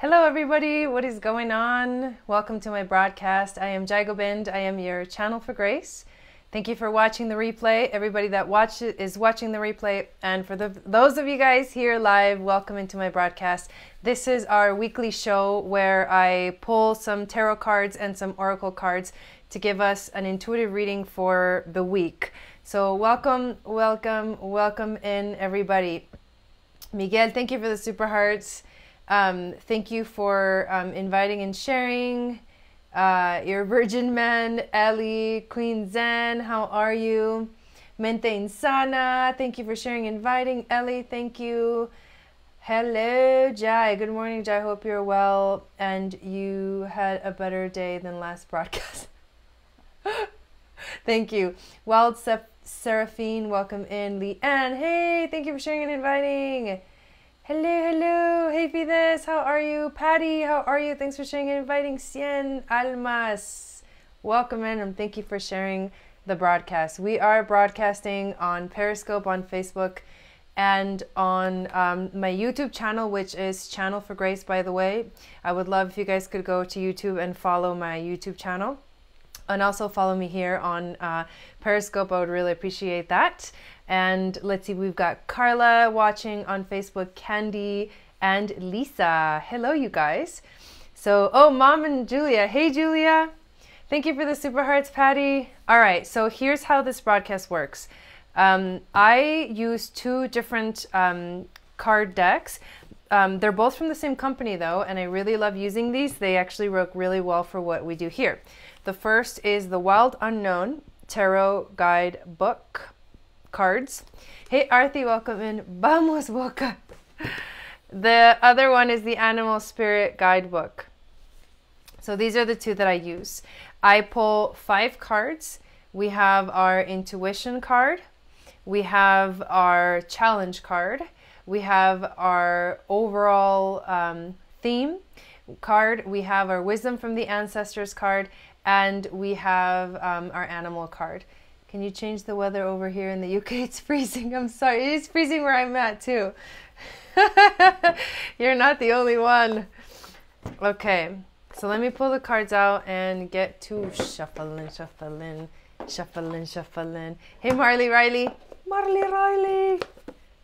Hello everybody, what is going on? Welcome to my broadcast. I am Jai Gobind. I am your channel for grace. Thank you for watching the replay. Everybody that is watching the replay, and for those of you guys here live, welcome into my broadcast. This is our weekly show where I pull some tarot cards and some oracle cards to give us an intuitive reading for the week. So welcome in everybody. Miguel, thank you for the super hearts. Thank you for inviting and sharing. Your Virgin Man, Ellie, Queen Zen, how are you? Mente Insana, thank you for sharing, inviting. Ellie, thank you. Hello, Jai. Good morning, Jai. Hope you're well and you had a better day than last broadcast. Thank you. Wild Seraphine, welcome in. Leanne, hey, thank you for sharing and inviting. Hello. Hey, Fides, how are you? Patty, how are you? Thanks for sharing and inviting. Cien Almas, welcome in and thank you for sharing the broadcast. We are broadcasting on Periscope, on Facebook, and on my YouTube channel, which is Channel for Grace, by the way. I would love if you guys could go to YouTube and follow my YouTube channel. And also follow me here on Periscope. I would really appreciate that. And let's see, we've got Carla watching on Facebook, Candy, and Lisa. Hello, you guys. So, oh, Mom and Julia. Hey, Julia. Thank you for the super hearts, Patty. All right, so here's how this broadcast works. I use two different card decks. They're both from the same company, though, and I really love using these. They actually work really well for what we do here. The first is the Wild Unknown Tarot Guide Book cards. Hey, Arthi, welcome in. Vamos, Boca. The other one is the Animal Spirit Guidebook. So these are the two that I use. I pull 5 cards. We have our Intuition card. We have our Challenge card. We have our overall theme card. We have our Wisdom from the Ancestors card. And we have our Animal card. Can you change the weather over here in the UK? It's freezing. I'm sorry. It is freezing where I'm at too. You're not the only one. Okay. So let me pull the cards out and get to shuffling. Hey, Marley Riley.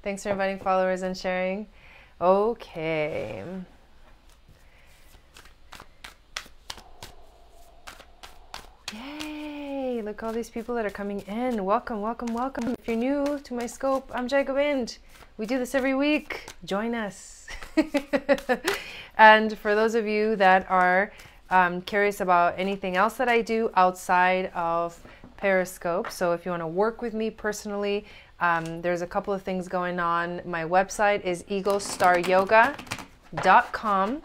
Thanks for inviting followers and sharing. Okay. Yay! Look, all these people that are coming in. Welcome. If you're new to my scope, I'm Jai Gobind. We do this every week. Join us. And for those of you that are curious about anything else that I do outside of Periscope, so if you want to work with me personally, there's a couple of things going on. My website is eaglestaryoga.com.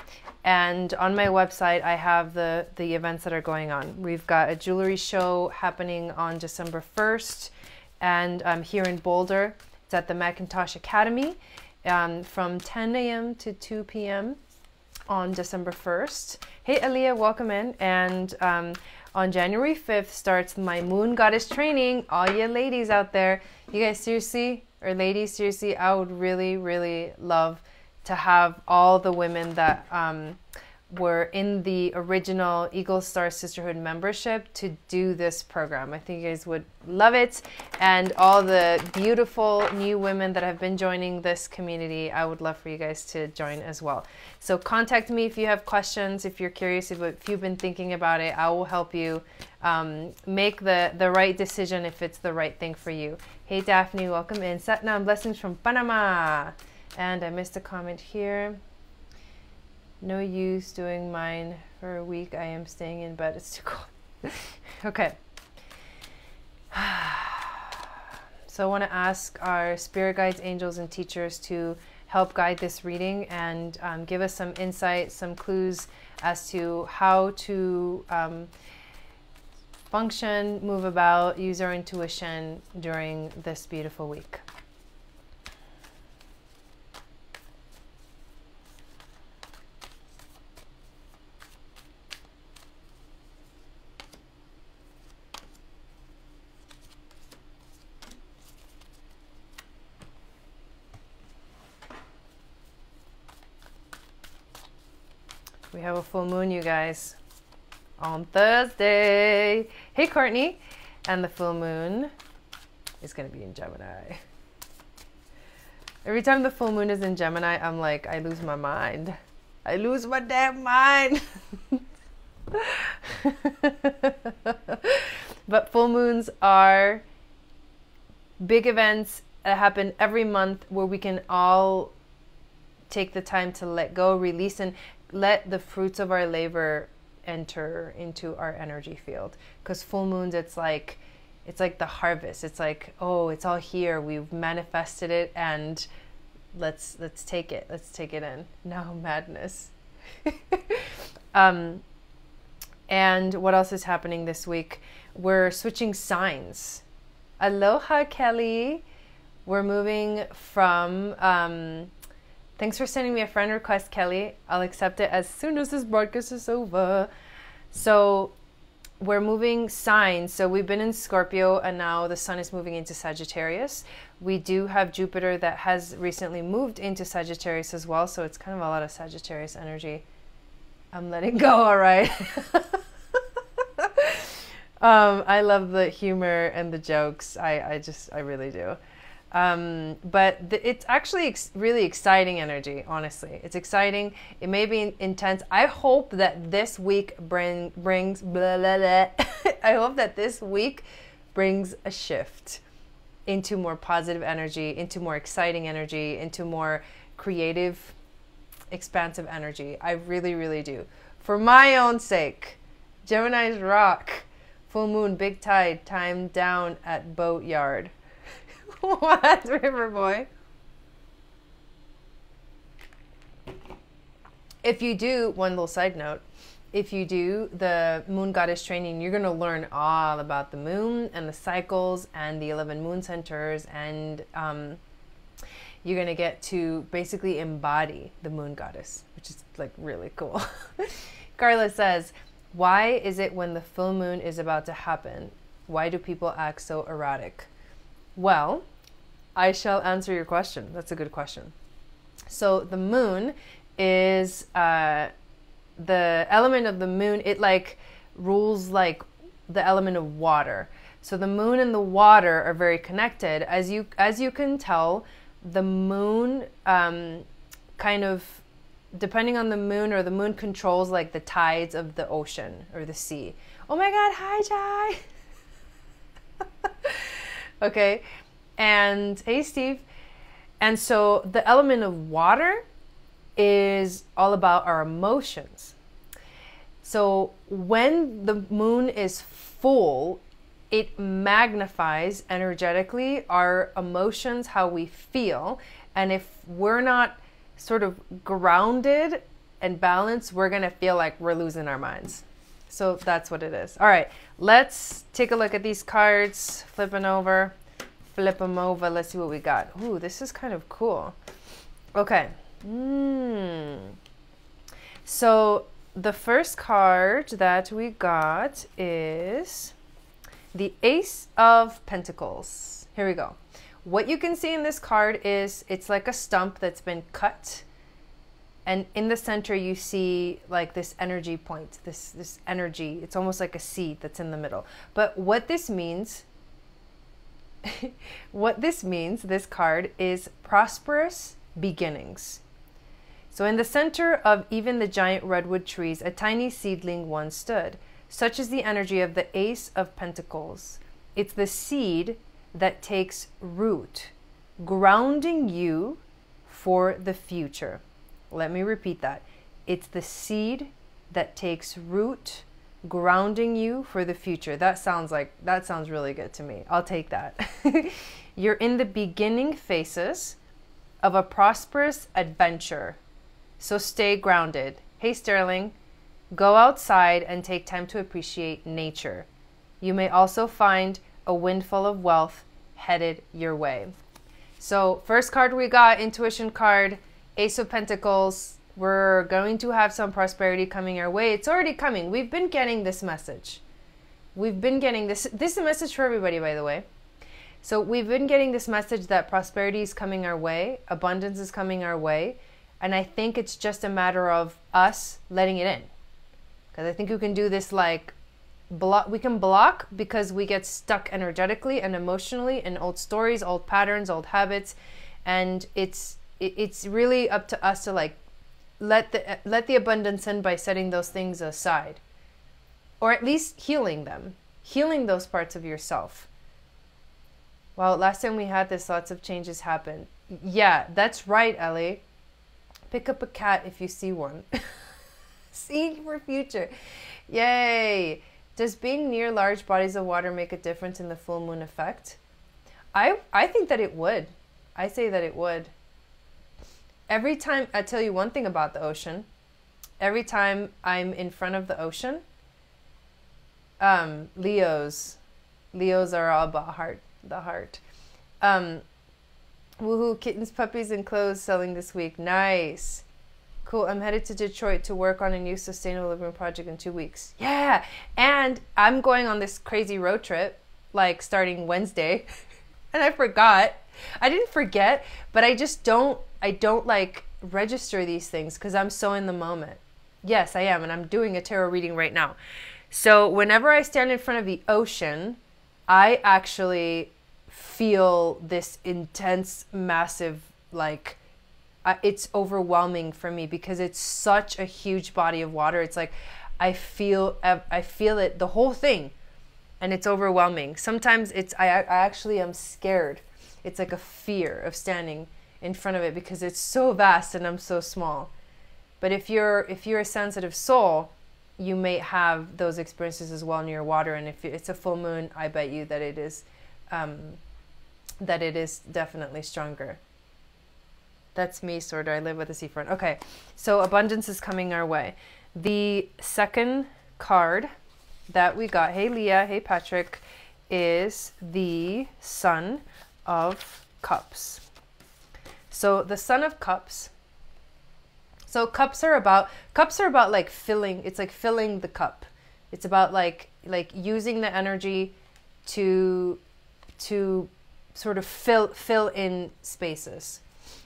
And on my website, I have the events that are going on. We've got a jewelry show happening on December 1st. And I'm here in Boulder. It's at the Macintosh Academy from 10 a.m. to 2 p.m. on December 1st. Hey, Aliyah, welcome in. And on January 5th starts my Moon Goddess training. All you ladies out there, you guys seriously, or ladies, seriously, I would really, really love to have all the women that were in the original Eagle Star Sisterhood membership to do this program. I think you guys would love it. And all the beautiful new women that have been joining this community, I would love for you guys to join as well. So contact me if you have questions, if you're curious, if you've been thinking about it, I will help you make the right decision if it's the right thing for you. Hey, Daphne, welcome in. Satnam, blessings from Panama. And I missed a comment here. No use doing mine for a week. I am staying in bed. It's too cold. Okay. So I want to ask our spirit guides, angels, and teachers to help guide this reading and give us some insight, some clues as to how to function, move about, use our intuition during this beautiful week. We have a full moon, you guys, on Thursday. Hey, Courtney. And the full moon is going to be in Gemini. Every time the full moon is in Gemini, I'm like, I lose my mind. I lose my damn mind. But full moons are big events that happen every month where we can all take the time to let go, release, and let the fruits of our labor enter into our energy field. Because full moons, it's like the harvest. It's like, oh, it's all here. We've manifested it, and let's take it. Let's take it in. No madness. And what else is happening this week? We're switching signs. Aloha, Kelly. We're moving from, thanks for sending me a friend request, Kelly. I'll accept it as soon as this broadcast is over. So we're moving signs. So we've been in Scorpio, and now the sun is moving into Sagittarius. We do have Jupiter that has recently moved into Sagittarius as well. So it's kind of a lot of Sagittarius energy. I'm letting go, all right. I love the humor and the jokes. I really do. But it's actually really exciting energy, honestly. It's exciting. It may be intense. I hope that this week brings blah, blah, blah. I hope that this week brings a shift into more positive energy, into more exciting energy, into more creative, expansive energy. I really, really do. For my own sake. Gemini's rock. Full moon, big tide, time down at boatyard. What, River Boy? If you do, one little side note, if you do the Moon Goddess training, you're going to learn all about the moon and the cycles and the 11 moon centers, and you're going to get to basically embody the Moon Goddess, which is like really cool. Carla says, why is it when the full moon is about to happen, why do people act so erratic? Well, I shall answer your question. That's a good question. So the moon is the element of the moon. It like rules like the element of water. So the moon and the water are very connected. As you can tell, the moon kind of, depending on the moon, or the moon controls like the tides of the ocean or the sea. Oh my God, hi Jai. Okay. And hey, Steve. And so the element of water is all about our emotions. So when the moon is full, it magnifies energetically our emotions, how we feel. And if we're not sort of grounded and balanced, we're going to feel like we're losing our minds. So that's what it is. All right, let's take a look at these cards. Flip them over. Let's see what we got. Ooh, this is kind of cool. Okay. So the first card that we got is the Ace of Pentacles. Here we go. What you can see in this card is it's like a stump that's been cut. And in the center, you see like this energy point, this energy. It's almost like a seed that's in the middle. But what this means, this card is prosperous beginnings. So in the center of even the giant redwood trees, a tiny seedling once stood. Such is the energy of the Ace of Pentacles. It's the seed that takes root, grounding you for the future. Let me repeat that. It's the seed that takes root, grounding you for the future. That sounds really good to me. I'll take that. You're in the beginning phases of a prosperous adventure. So stay grounded. Hey, Sterling, go outside and take time to appreciate nature. You may also find a windfall of wealth headed your way. So first card we got, intuition card, Ace of Pentacles. We're going to have some prosperity coming our way. It's already coming. We've been getting this message. We've been getting this. This is a message for everybody, by the way. So we've been getting this message that prosperity is coming our way. Abundance is coming our way. And I think it's just a matter of us letting it in. Because I think we can do this like, we can block because we get stuck energetically and emotionally in old stories, old patterns, old habits. And it's really up to us to like, let the abundance in by setting those things aside. Or at least healing them. Healing those parts of yourself. Well, last time we had this, lots of changes happened. Yeah, that's right, Ellie. Pick up a cat if you see one. See for future. Yay. Does being near large bodies of water make a difference in the full moon effect? I think that it would. I say that it would. Every time, I tell you one thing about the ocean. Every time I'm in front of the ocean, Leos are all about the heart. Woohoo, kittens, puppies, and clothes selling this week. Nice. Cool. I'm headed to Detroit to work on a new sustainable living project in 2 weeks. Yeah. And I'm going on this crazy road trip, like starting Wednesday. And I forgot. I didn't forget, but I don't like register these things because I'm so in the moment. Yes, I am. And I'm doing a tarot reading right now. So whenever I stand in front of the ocean, I actually feel this intense, massive, like, it's overwhelming for me because it's such a huge body of water. It's like, I feel it, the whole thing, and it's overwhelming. Sometimes I actually am scared. It's like a fear of standing in front of it because it's so vast and I'm so small. But if you're a sensitive soul, you may have those experiences as well near water. And if it's a full moon, I bet you that it is definitely stronger. That's me, sort of. I live with the seafront. Okay, so abundance is coming our way. The second card that we got, hey Leah, hey Patrick, is the Sun of Cups. So the Sun of Cups. So cups are about like filling. It's like filling the cup. It's about like using the energy to sort of fill in spaces.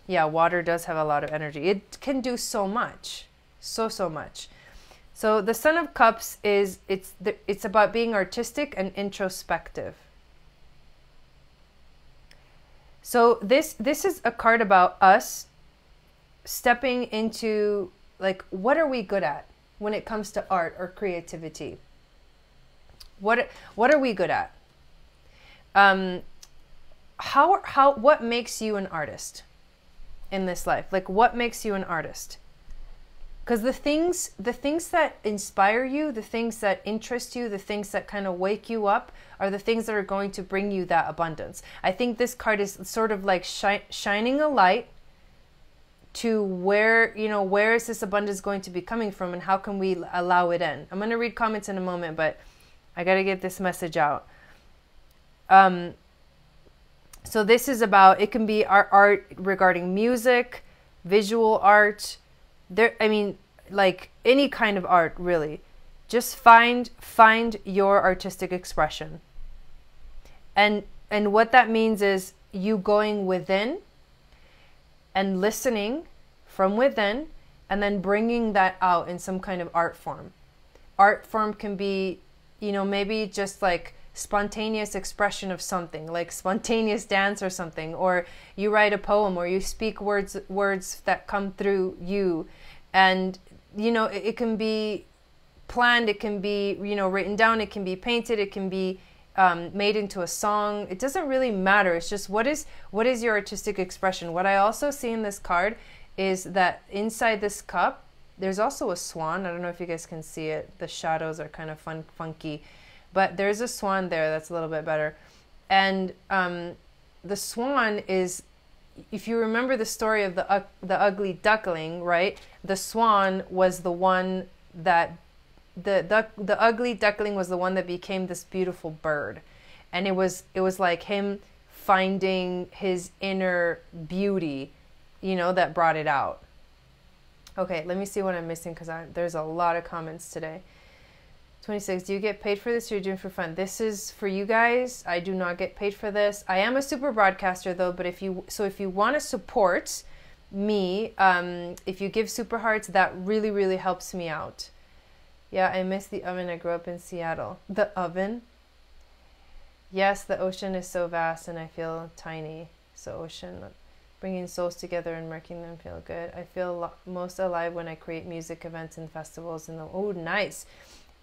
Yeah, water does have a lot of energy. It can do so much, so much. So the Sun of Cups it's about being artistic and introspective. So this is a card about us stepping into, like, what are we good at when it comes to art or creativity? What are we good at? What makes you an artist in this life? Like, what makes you an artist? Because the things that inspire you, the things that interest you, the things that kind of wake you up are the things that are going to bring you that abundance. I think this card is sort of like shining a light to where is this abundance going to be coming from, and how can we allow it in? I'm going to read comments in a moment, but I got to get this message out. So this is about, it can be art regarding music, visual art, like any kind of art, really. Just find your artistic expression. And what that means is you going within and listening from within, and then bringing that out in some kind of art form. Art form can be, maybe just like spontaneous expression of something, like spontaneous dance or something, or you write a poem, or you speak words that come through you. And, it can be planned, it can be, written down, it can be painted, it can be made into a song. It doesn't really matter. It's just what is your artistic expression. What I also see in this card is that inside this cup, there's also a swan. I don't know if you guys can see it. The shadows are kind of funky, but there's a swan there that's a little bit better. And the swan is, if you remember the story of the ugly duckling, right? The swan was the one that the ugly duckling was the one that became this beautiful bird. And it was like him finding his inner beauty, that brought it out. Okay, let me see what I'm missing, because there's a lot of comments today. 26, do you get paid for this, or are you doing it for fun? This is for you guys. I do not get paid for this. I am a super broadcaster though, but if you want to support me, if you give super hearts, that really, really helps me out. Yeah, I miss the oven. I grew up in Seattle. The oven? Yes, the ocean is so vast and I feel tiny. So ocean, bringing souls together and making them feel good. I feel most alive when I create music events and festivals. Oh, nice.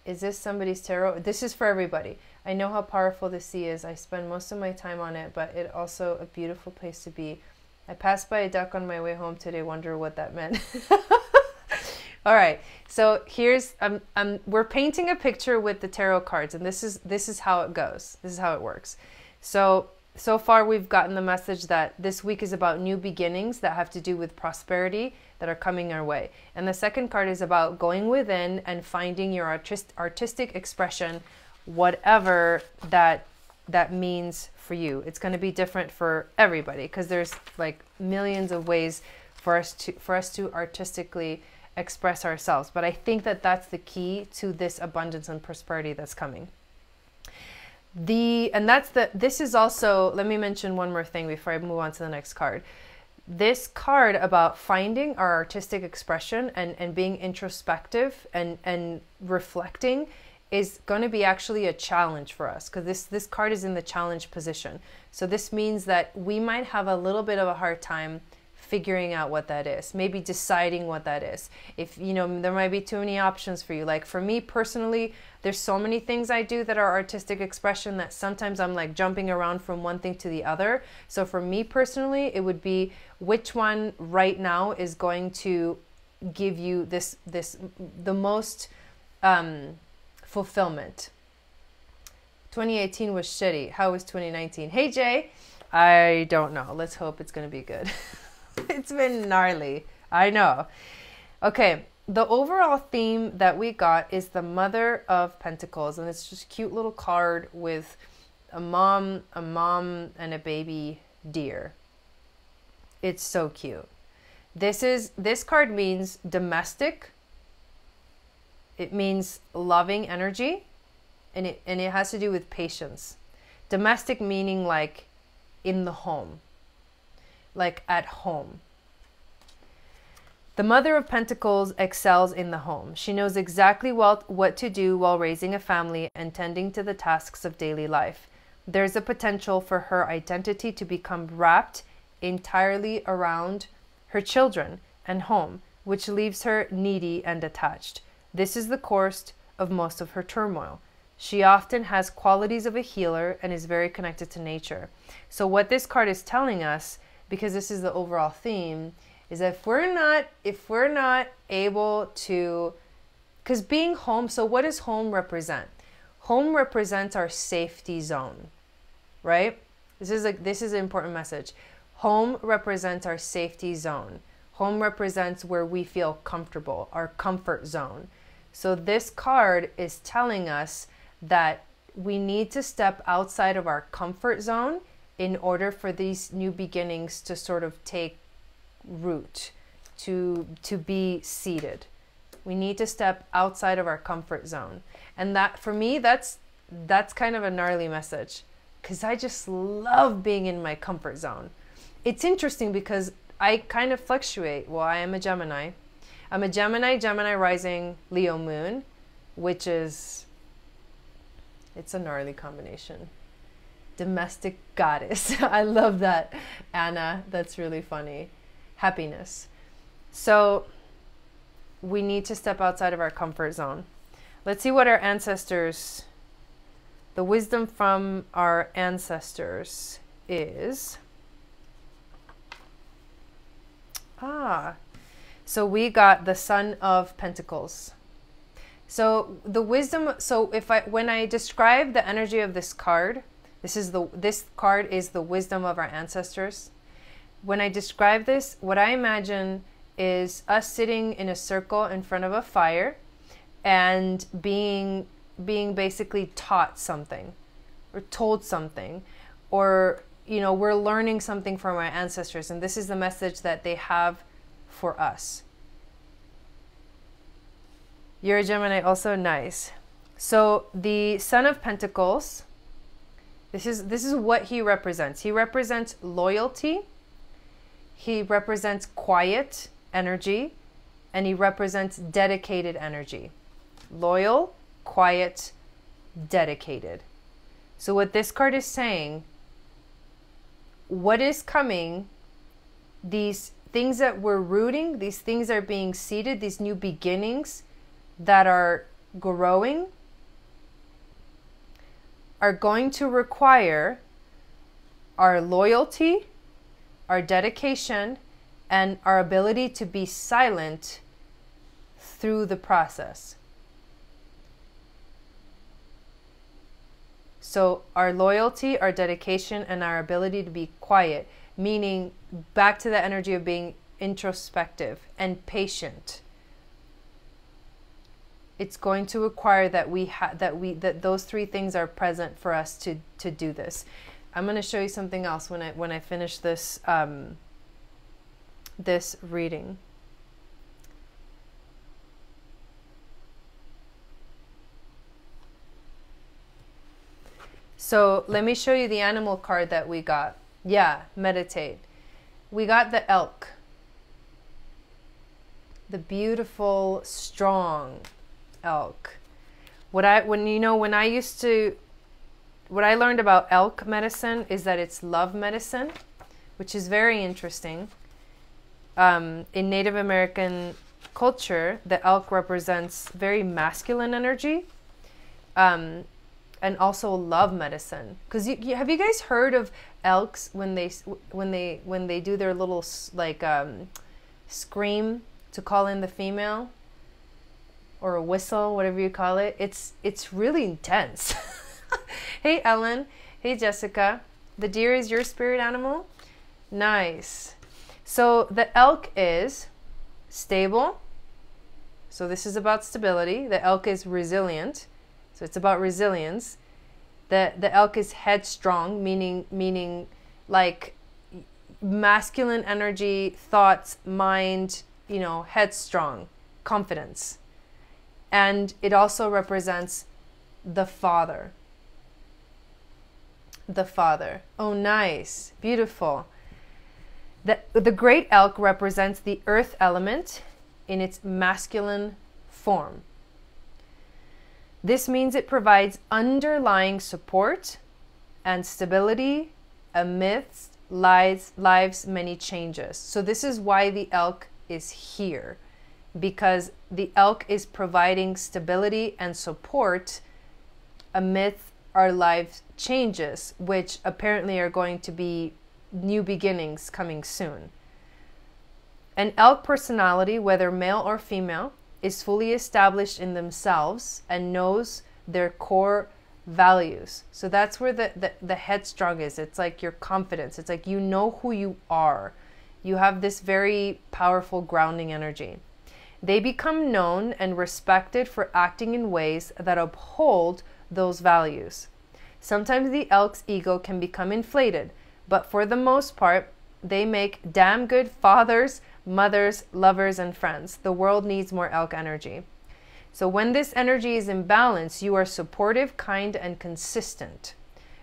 Is this somebody's tarot? This is for everybody. I know how powerful the sea is. I spend most of my time on it, but it's also a beautiful place to be. I passed by a duck on my way home today. Wonder what that meant. All right. So here's we're painting a picture with the tarot cards, and this is how it goes. This is how it works. So far we've gotten the message that this week is about new beginnings that have to do with prosperity that are coming our way. And the second card is about going within and finding your artistic expression, whatever that means for you. It's going to be different for everybody because there's like millions of ways for us to artistically express ourselves. But I think that that's the key to this abundance and prosperity that's coming. This is also, let me mention one more thing before I move on to the next card. This card about finding our artistic expression and being introspective and reflecting is going to be actually a challenge for us because this card is in the challenge position. So this means that we might have a little bit of a hard time figuring out what that is, maybe deciding what that is. If there might be too many options for you. Like for me personally, there's so many things I do that are artistic expression that sometimes I'm like jumping around from one thing to the other. So for me personally, it would be which one right now is going to give you the most fulfillment. 2018 was shitty. How was 2019? Hey Jay, I don't know. Let's hope it's going to be good. It's been gnarly. I know. Okay. The overall theme that we got is the Mother of Pentacles. And it's just a cute little card with a mom, and a baby deer. It's so cute. This card means domestic. It means loving energy. And it has to do with patience. Domestic meaning like in the home. Like at home. The Mother of Pentacles excels in the home. She knows exactly what to do while raising a family and tending to the tasks of daily life. There's a potential for her identity to become wrapped entirely around her children and home, which leaves her needy and attached. This is the course of most of her turmoil. She often has qualities of a healer and is very connected to nature. So what this card is telling us, because this is the overall theme, is that if we're not able to, because being home, so what does home represent? Home represents our safety zone, right? This is an important message. Home represents our safety zone. Home represents where we feel comfortable, our comfort zone. So this card is telling us that we need to step outside of our comfort zone in order for these new beginnings to sort of take root, to be seated. We need to step outside of our comfort zone. And that, for me, that's kind of a gnarly message because I just love being in my comfort zone. It's interesting because I kind of fluctuate. Well, I am a Gemini. I'm a Gemini rising, Leo moon, which is, it's a gnarly combination. Domestic goddess. I love that, Anna. That's really funny. Happiness. So we need to step outside of our comfort zone. Let's see what our ancestors, the wisdom from our ancestors is. So we got the Son of Pentacles. So the wisdom, so when I describe the energy of this card, this card is the wisdom of our ancestors. When I describe this, what I imagine is us sitting in a circle in front of a fire and being basically taught something or told something, or we're learning something from our ancestors, and this is the message that they have for us. You're a Gemini also? Nice. So the Son of Pentacles, this is what he represents. He represents loyalty. He represents quiet energy, and he represents dedicated energy. Loyal, quiet, dedicated. So what this card is saying, what is coming, these things that we're rooting, these things are being seeded, these new beginnings that are growing, are going to require our loyalty, our dedication, and our ability to be silent through the process. So our loyalty, our dedication, and our ability to be quiet, meaning back to the energy of being introspective and patient. It's going to require that that those three things are present for us to do this. I'm going to show you something else when I finish this this reading. So let me show you the animal card that we got. Yeah, meditate. We got the elk. The beautiful, strong elk. What I learned about elk medicine is that it's love medicine, which is very interesting. In Native American culture, the elk represents very masculine energy, and also love medicine. Because have you guys heard of elks when they do their little scream to call in the female, or a whistle, whatever you call it? It's really intense. Hey Ellen, hey Jessica. The deer is your spirit animal? Nice. So the elk is stable. So this is about stability. The elk is resilient. So it's about resilience. The elk is headstrong, meaning like masculine energy, thoughts, mind, headstrong, confidence. And it also represents the father. The father. Oh, nice. Beautiful. The great elk represents the earth element in its masculine form. This means it provides underlying support and stability amidst life's many changes. So this is why the elk is here, because the elk is providing stability and support amidst our life changes, which apparently are going to be new beginnings coming soon. An elk personality, whether male or female, is fully established in themselves and knows their core values. So that's where the headstrong is. It's like your confidence. It's like you know who you are. You have this very powerful grounding energy. They become known and respected for acting in ways that uphold those values. Sometimes the elk's ego can become inflated, but for the most part, they make damn good fathers, mothers, lovers, and friends. The world needs more elk energy. So when this energy is in balance, you are supportive, kind, and consistent.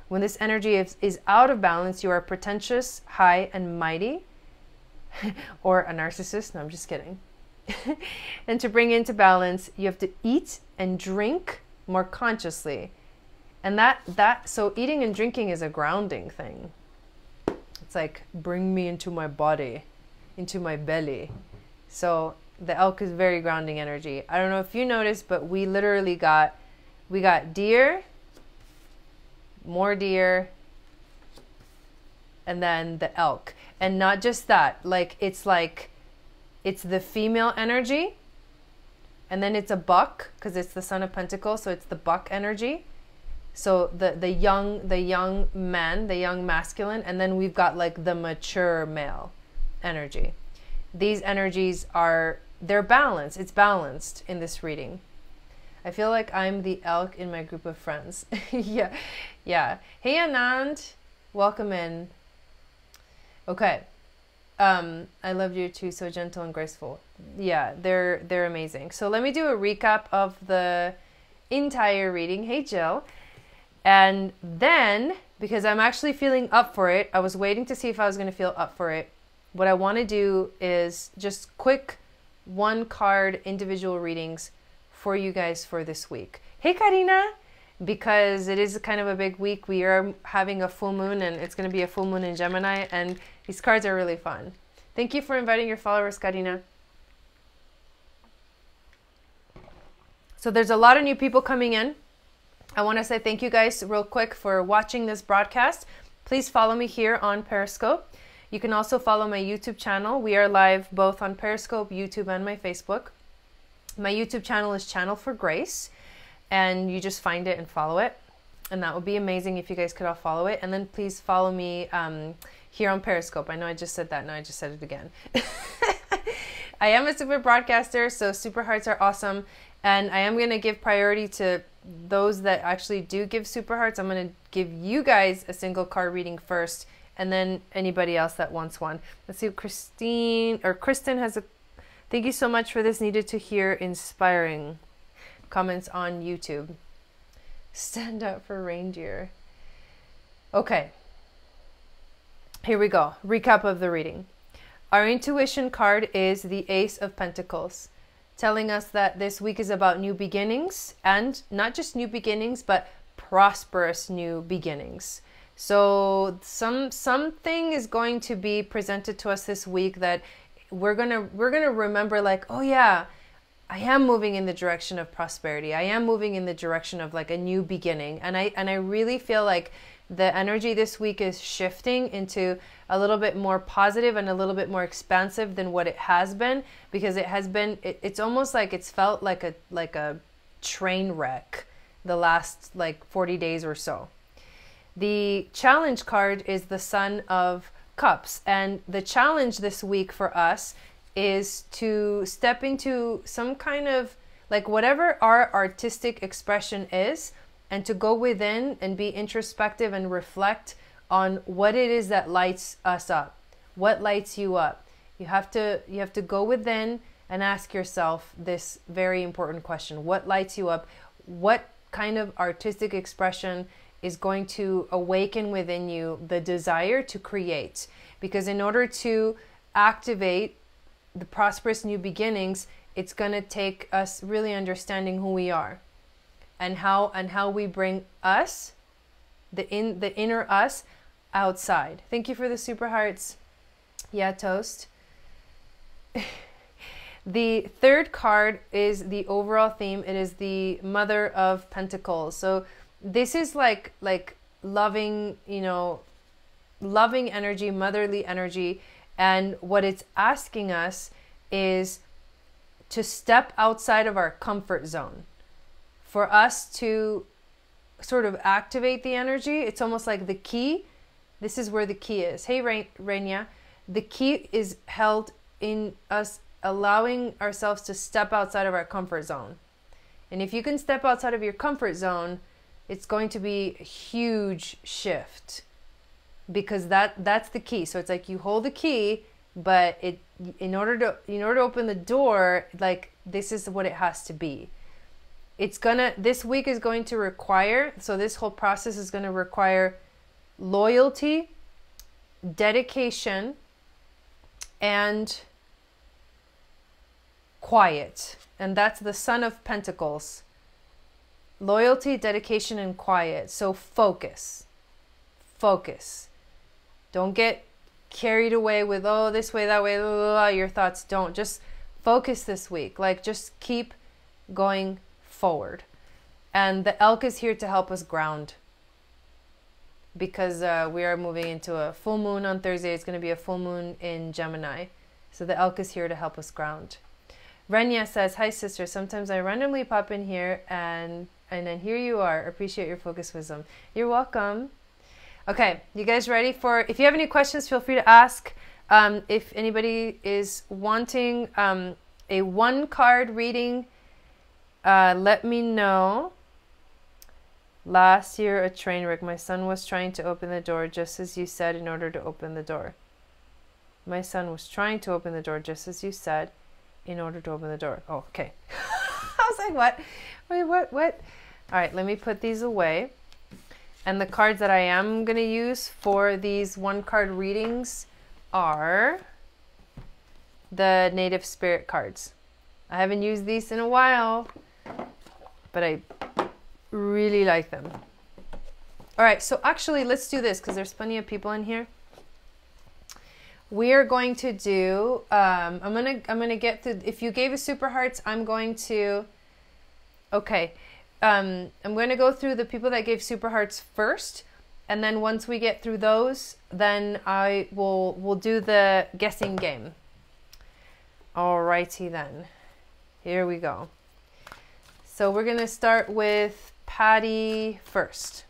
When this energy is out of balance, you are pretentious, high, and mighty, or a narcissist. No, I'm just kidding. And to bring into balance, you have to eat and drink more consciously. And so eating and drinking is a grounding thing. It's like, bring me into my body, into my belly. So the elk is very grounding energy. I don't know if you noticed, but we literally got deer, more deer, and then the elk. And not just that, it's the female energy, and then it's a buck, because it's the Son of Pentacles, so it's the buck energy. So the young man, the young masculine, and then we've got like the mature male energy. These energies they're balanced. It's balanced in this reading. I feel like I'm the elk in my group of friends. Yeah. Hey Anand, welcome in. Okay. I loved you too, so gentle and graceful. Yeah, they're amazing. So let me do a recap of the entire reading. Hey Jill. And then, because I'm actually feeling up for it, I was waiting to see if I was going to feel up for it. what I want to do is just quick one card individual readings for you guys for this week. Hey Karina, because it is kind of a big week. We are having a full moon, and it's going to be a full moon in Gemini, and these cards are really fun. Thank you for inviting your followers, Karina. So there's a lot of new people coming in. I want to say thank you guys real quick for watching this broadcast. Please follow me here on Periscope. You can also follow my YouTube channel. We are live both on Periscope, YouTube, and my Facebook. My YouTube channel is Channel for Grace, and you just find it and follow it. And that would be amazing if you guys could all follow it. And then please follow me here on Periscope. I know I just said that. Now I just said it again. I am a super broadcaster, so super hearts are awesome. And I am going to give priority to those that actually do give super hearts. I'm going to give you guys a single card reading first, and then anybody else that wants one. Let's see what Kristen has a... Thank you so much for this needed to hear inspiring comments on YouTube. Stand up for reindeer. Okay. Here we go. Recap of the reading. Our intuition card is the Ace of Pentacles, telling us that this week is about new beginnings, and not just new beginnings, but prosperous new beginnings. So something is going to be presented to us this week that we're gonna remember, like, oh yeah, I am moving in the direction of prosperity. I am moving in the direction of like a new beginning. And I really feel like the energy this week is shifting into a little bit more positive and a little bit more expansive than what it has been, because it has been, it's almost like it's felt like a train wreck the last like 40 days or so. The challenge card is the Sun of Cups, and the challenge this week for us is to step into some kind of like whatever our artistic expression is, and to go within and be introspective and reflect on what it is that lights us up. What lights you up? You have to go within and ask yourself this very important question. What lights you up? What kind of artistic expression is going to awaken within you the desire to create? Because in order to activate the prosperous new beginnings, it's going to take us really understanding who we are, and how we bring us, the inner us, outside. Thank you for the super hearts. Yeah, toast. The third card is the overall theme. It is the Mother of Pentacles. So this is like loving, loving energy, motherly energy. And what it's asking us is to step outside of our comfort zone. For us to sort of activate the energy, it's almost like the key. This is where the key is. Hey, Rainia. The key is held in us allowing ourselves to step outside of our comfort zone. And if you can step outside of your comfort zone, it's going to be a huge shift, because that's the key. So it's like you hold the key, but in order to open the door, like this is what it has to be. This week is going to require, so this whole process is going to require loyalty, dedication, and quiet. And that's the Sun of Pentacles. Loyalty, dedication, and quiet. So focus. Don't get carried away with, oh, this way, that way, blah, blah, blah. Your thoughts. Don't. Just focus this week. Like, just keep going forward. And the elk is here to help us ground, because we are moving into a full moon on Thursday. It's going to be a full moon in Gemini. So the elk is here to help us ground. Renya says, hi sister, sometimes I randomly pop in here and then here you are. Appreciate your focus wisdom. You're welcome. Okay, you guys ready for, if you have any questions, feel free to ask. If anybody is wanting a one card reading, let me know. Last year, a train wreck. My son was trying to open the door just as you said in order to open the door. My son was trying to open the door just as you said in order to open the door. Oh, okay. I was like, what? Wait, what? All right, let me put these away. And the cards that I am going to use for these one card readings are the native spirit cards. I haven't used these in a while, but I really like them. All right, so actually let's do this because there's plenty of people in here. We are going to do, I'm gonna get to, if you gave us super hearts, I'm going to, okay. I'm going to go through the people that gave super hearts first. And then once we get through those, then we'll do the guessing game. Alrighty then. Here we go. So we're going to start with Patty first.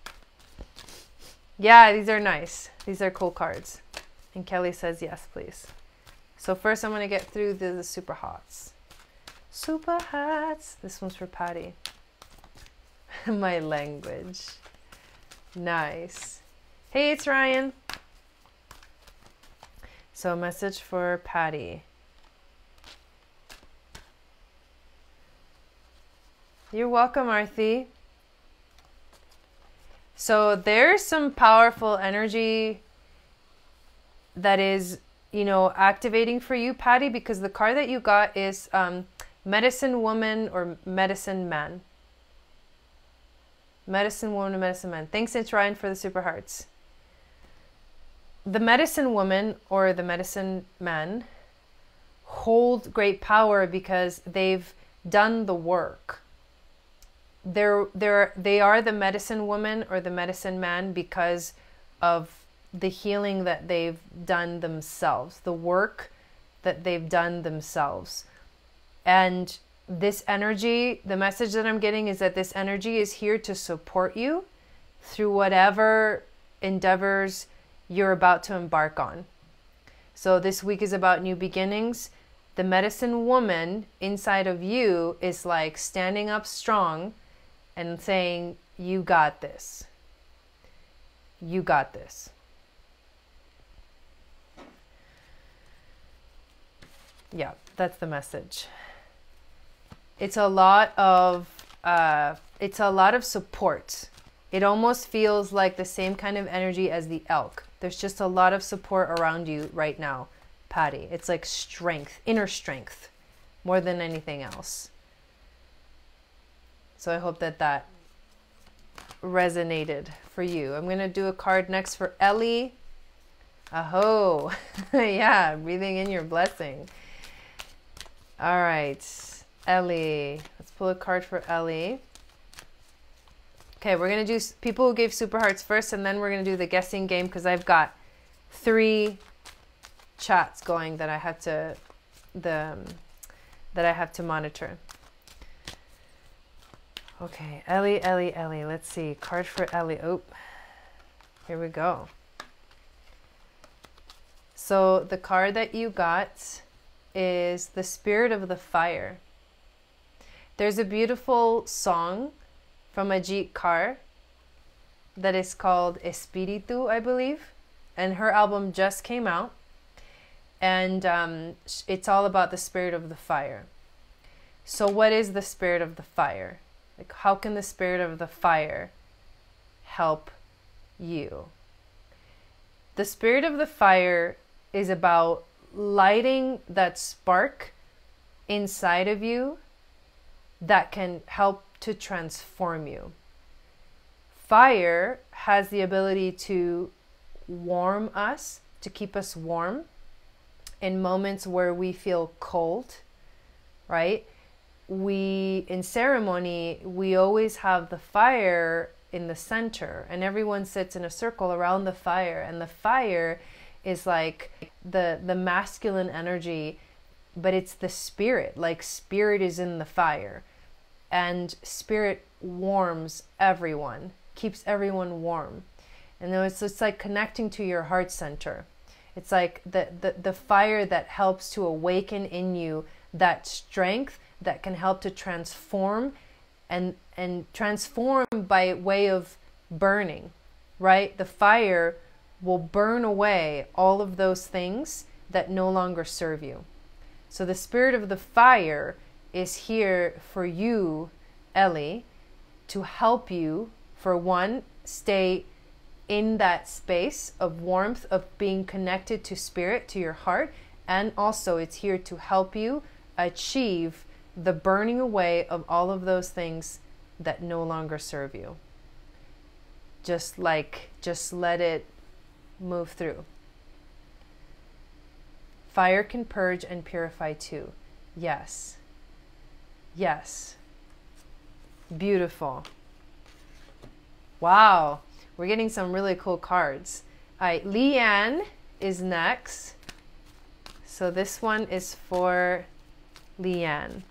Yeah, these are nice. These are cool cards. And Kelly says yes, please. So first I'm going to get through the super hots. Super hots. This one's for Patty. My language. Nice. Hey, it's Ryan. So message for Patty. You're welcome, Arthi. So there's some powerful energy that is, you know, activating for you, Patty, because the card that you got is Medicine Woman or Medicine Man. Medicine Woman and Medicine Man. Thanks, it's Ryan, for the super hearts. The Medicine Woman or the Medicine Man hold great power because they've done the work. They are the Medicine Woman or the Medicine Man because of the healing that they've done themselves, the work that they've done themselves. And this energy, the message that I'm getting is that this energy is here to support you through whatever endeavors you're about to embark on. So this week is about new beginnings. The Medicine Woman inside of you is like standing up strong and saying, you got this. You got this. Yeah, that's the message. It's a lot of support. It almost feels like the same kind of energy as the elk. There's just a lot of support around you right now, Patty. It's like strength, inner strength, more than anything else. So I hope that that resonated for you. I'm going to do a card next for Ellie. Aho. Yeah, breathing in your blessing. All right, Ellie. Let's pull a card for Ellie. Okay, we're going to do people who gave super hearts first, and then we're going to do the guessing game because I've got 3 chats going that I have to monitor. Okay, Ellie. Let's see. Card for Ellie. Oh, here we go. So the card that you got is the Spirit of the Fire. There's a beautiful song from Ajit Kar that is called Espiritu, I believe. And her album just came out. And it's all about the Spirit of the Fire. So what is the Spirit of the Fire? Like, how can the Spirit of the Fire help you? The Spirit of the Fire is about lighting that spark inside of you that can help to transform you. Fire has the ability to warm us, to keep us warm in moments where we feel cold, right? In ceremony, we always have the fire in the center and everyone sits in a circle around the fire, and the fire is like the masculine energy, but it's the spirit, like spirit is in the fire, and spirit warms everyone, keeps everyone warm. And then it's like connecting to your heart center. It's like the fire that helps to awaken in you that strength that can help to transform and transform by way of burning, right? The fire will burn away all of those things that no longer serve you. So the Spirit of the Fire is here for you, Ellie, to help you, for one, stay in that space of warmth, of being connected to spirit, to your heart, And also it's here to help you achieve the burning away of all of those things that no longer serve you. Just let it move through. Fire can purge and purify too. Yes. Yes. Beautiful. Wow. We're getting some really cool cards. All right, Leanne is next. So this one is for Leanne.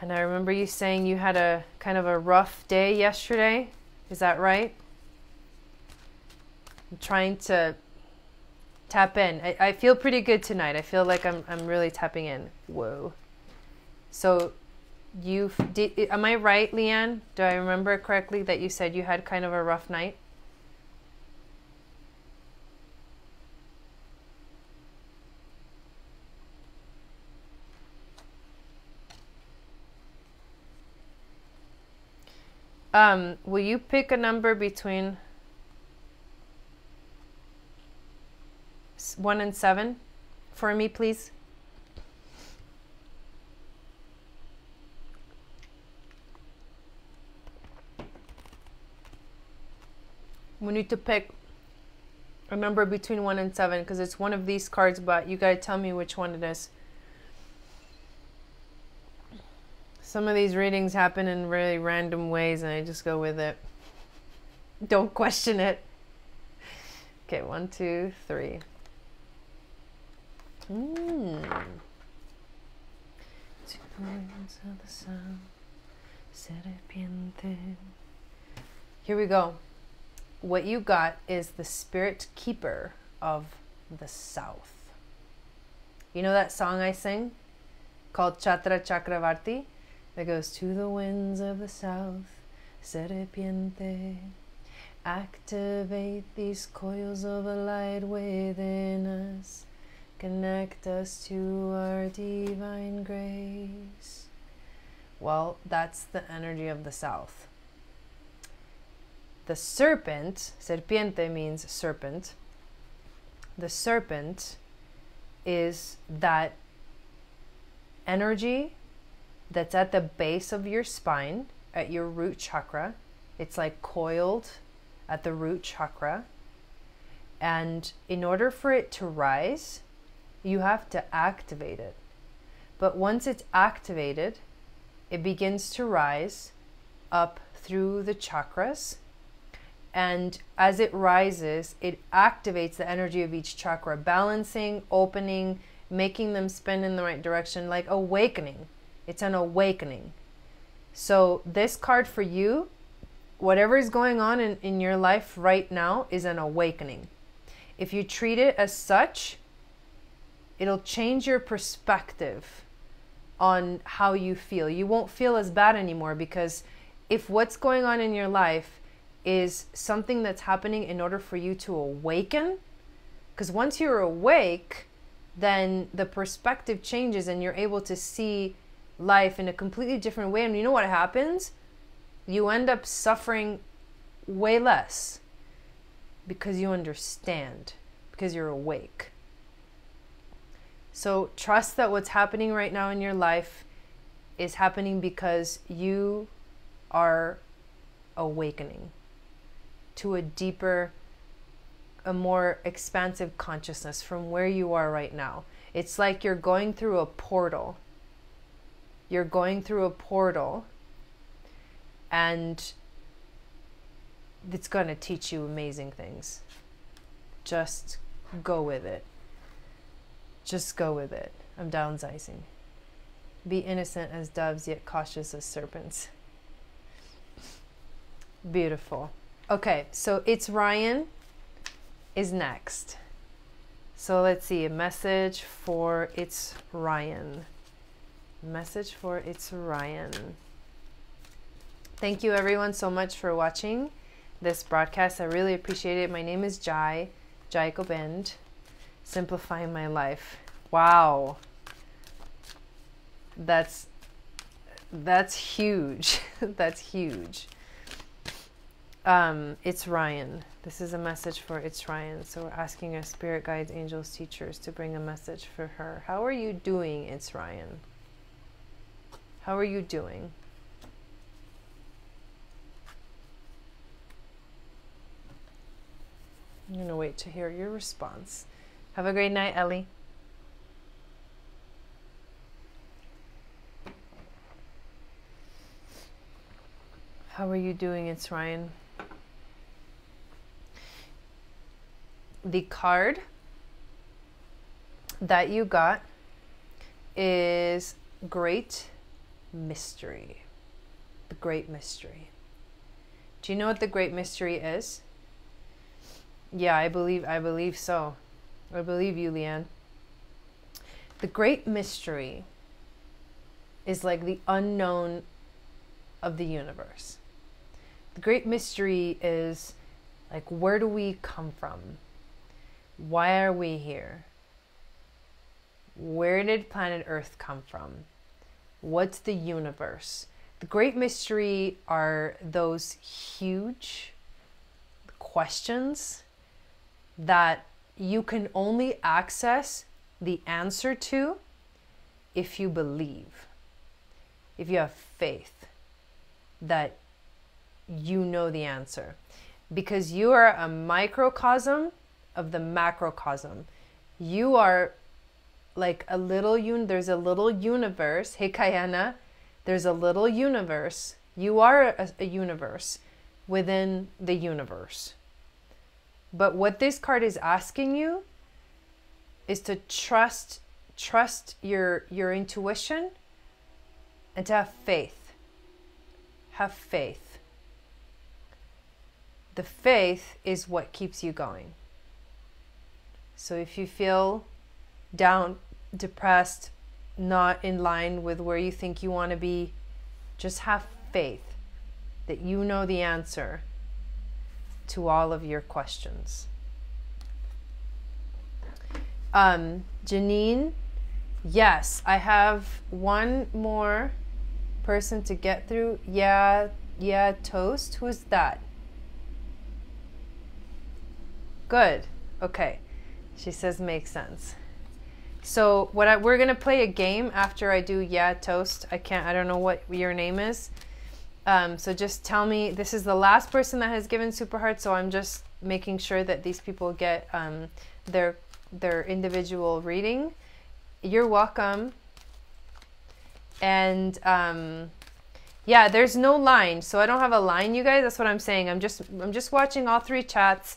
And I remember you saying you had a kind of a rough day yesterday. Is that right? I'm trying to tap in. I feel pretty good tonight. I feel like I'm really tapping in. Whoa. So am I right, Leanne? Do I remember correctly that you said you had kind of a rough night? Will you pick a number between 1 and 7 for me, please? We need to pick a number between 1 and 7 because it's one of these cards, but you gotta tell me which one it is. Some of these readings happen in really random ways and I just go with it. Don't question it. Okay, 1, 2, 3. To the winds of the south, serpiente. Here we go. What you got is the spirit keeper of the south. You know that song I sing called Chatra Chakravarti? That goes, to the winds of the south, serpiente, activate these coils of light within us, connect us to our divine grace. Well, that's the energy of the south. The serpent, serpiente means serpent. The serpent is that energy that's at the base of your spine, at your root chakra. It's like coiled at the root chakra. And in order for it to rise, you have to activate it. But once it's activated, it begins to rise up through the chakras. And as it rises, it activates the energy of each chakra, balancing, opening, making them spin in the right direction, like awakening. It's an awakening. So this card for you, whatever is going on in your life right now is an awakening. If you treat it as such, it'll change your perspective on how you feel. You won't feel as bad anymore, because if what's going on in your life is something that's happening in order for you to awaken, because once you're awake, then the perspective changes and you're able to see life in a completely different way. And you know what happens? You end up suffering way less because you understand, because you're awake. So trust that what's happening right now in your life is happening because you are awakening to a deeper, a more expansive consciousness from where you are right now. It's like you're going through a portal. You're going through a portal, and it's going to teach you amazing things. Just go with it. Just go with it. I'm downsizing. Be innocent as doves, yet cautious as serpents. Beautiful. Okay, so it's Ryan is next. So let's see, a message for It's Ryan. Message for It's Ryan. Thank you everyone so much for watching this broadcast. I really appreciate it. My name is Jai Gobind, simplifying my life. Wow. That's huge. That's huge. It's Ryan. This is a message for It's Ryan. So we're asking our spirit guides, angels, teachers to bring a message for her. How are you doing, It's Ryan? How are you doing? I'm going to wait to hear your response. Have a great night, Ellie. How are you doing, It's Ryan? The card that you got is Great Mystery. The Great Mystery. Do you know what the Great Mystery is? Yeah, I believe so. I believe you, Leanne. The Great Mystery is like the unknown of the universe. The Great Mystery is like, where do we come from? Why are we here? Where did planet Earth come from? What's the universe? The Great Mystery are those huge questions that you can only access the answer to if you believe, if you have faith that you know the answer, because you are a microcosm of the macrocosm. You are like a little there's a little universe. Hey Kayana, there's a little universe. You are a universe within the universe. But what this card is asking you is to trust your intuition and to have faith. Have faith. The faith is what keeps you going. So if you feel down, depressed, not in line with where you think you want to be, just have faith that you know the answer to all of your questions. Janine, yes, I have one more person to get through. Yeah, Toast. Who's that? Good. Okay. She says makes sense. So we're gonna play a game after I do Toast. I don't know what your name is. So just tell me, this is the last person that has given Super Heart, so I'm just making sure that these people get their individual reading. You're welcome. And yeah, there's no line, so I don't have a line, you guys. That's what I'm saying. I'm just watching all three chats,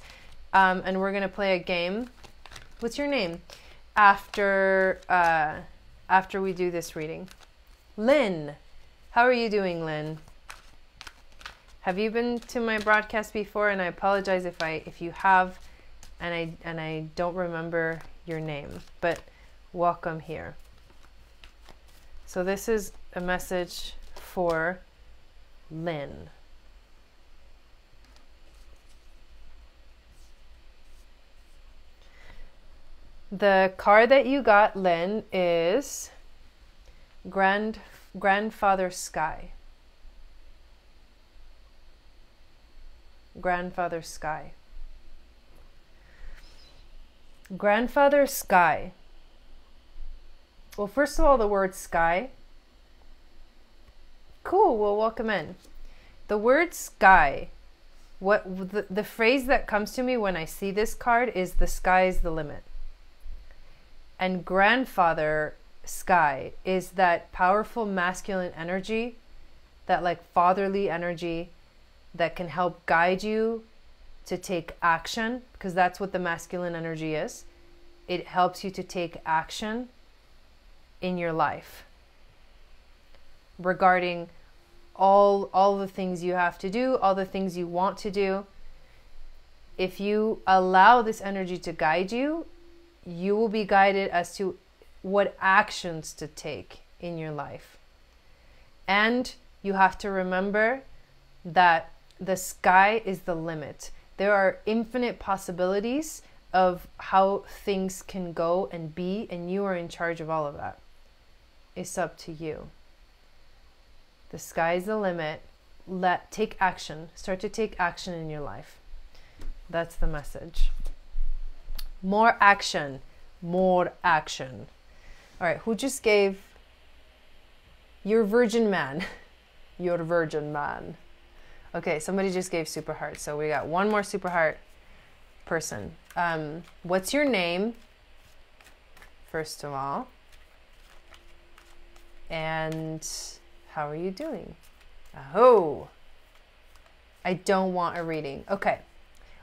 and we're gonna play a game. What's your name? After we do this reading. Lynn, how are you doing, Lynn? Have you been to my broadcast before? And I apologize if you have, and I don't remember your name, but welcome here. So this is a message for Lynn. The card that you got, Lynn, is Grandfather Sky. Grandfather Sky. Grandfather Sky. Well, first of all, the word sky. Cool, well, welcome in. The word sky, the phrase that comes to me when I see this card is the sky is the limit. And grandfather sky is that powerful masculine energy, that like fatherly energy that can help guide you to take action, because that's what the masculine energy is. It helps you to take action in your life regarding all the things you have to do, all the things you want to do. If you allow this energy to guide you, you will be guided as to what actions to take in your life. And you have to remember that the sky is the limit. There are infinite possibilities of how things can go and be, and you are in charge of all of that. It's up to you. The sky is the limit. take action. Start to take action in your life. That's the message. More action. More action. All right, who just gave your virgin man? Your virgin man. Okay, somebody just gave super heart. So we got one more super heart person. What's your name? First of all. And how are you doing? Oh, I don't want a reading. Okay,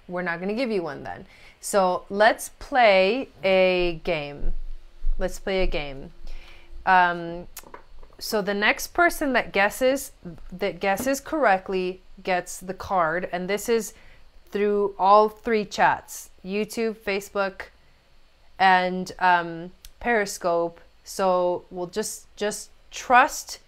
we're not going to give you one then. So let's play a game. Let's play a game. So the next person that guesses correctly gets the card, and this is through all 3 chats: YouTube, Facebook, and Periscope. So we'll just trust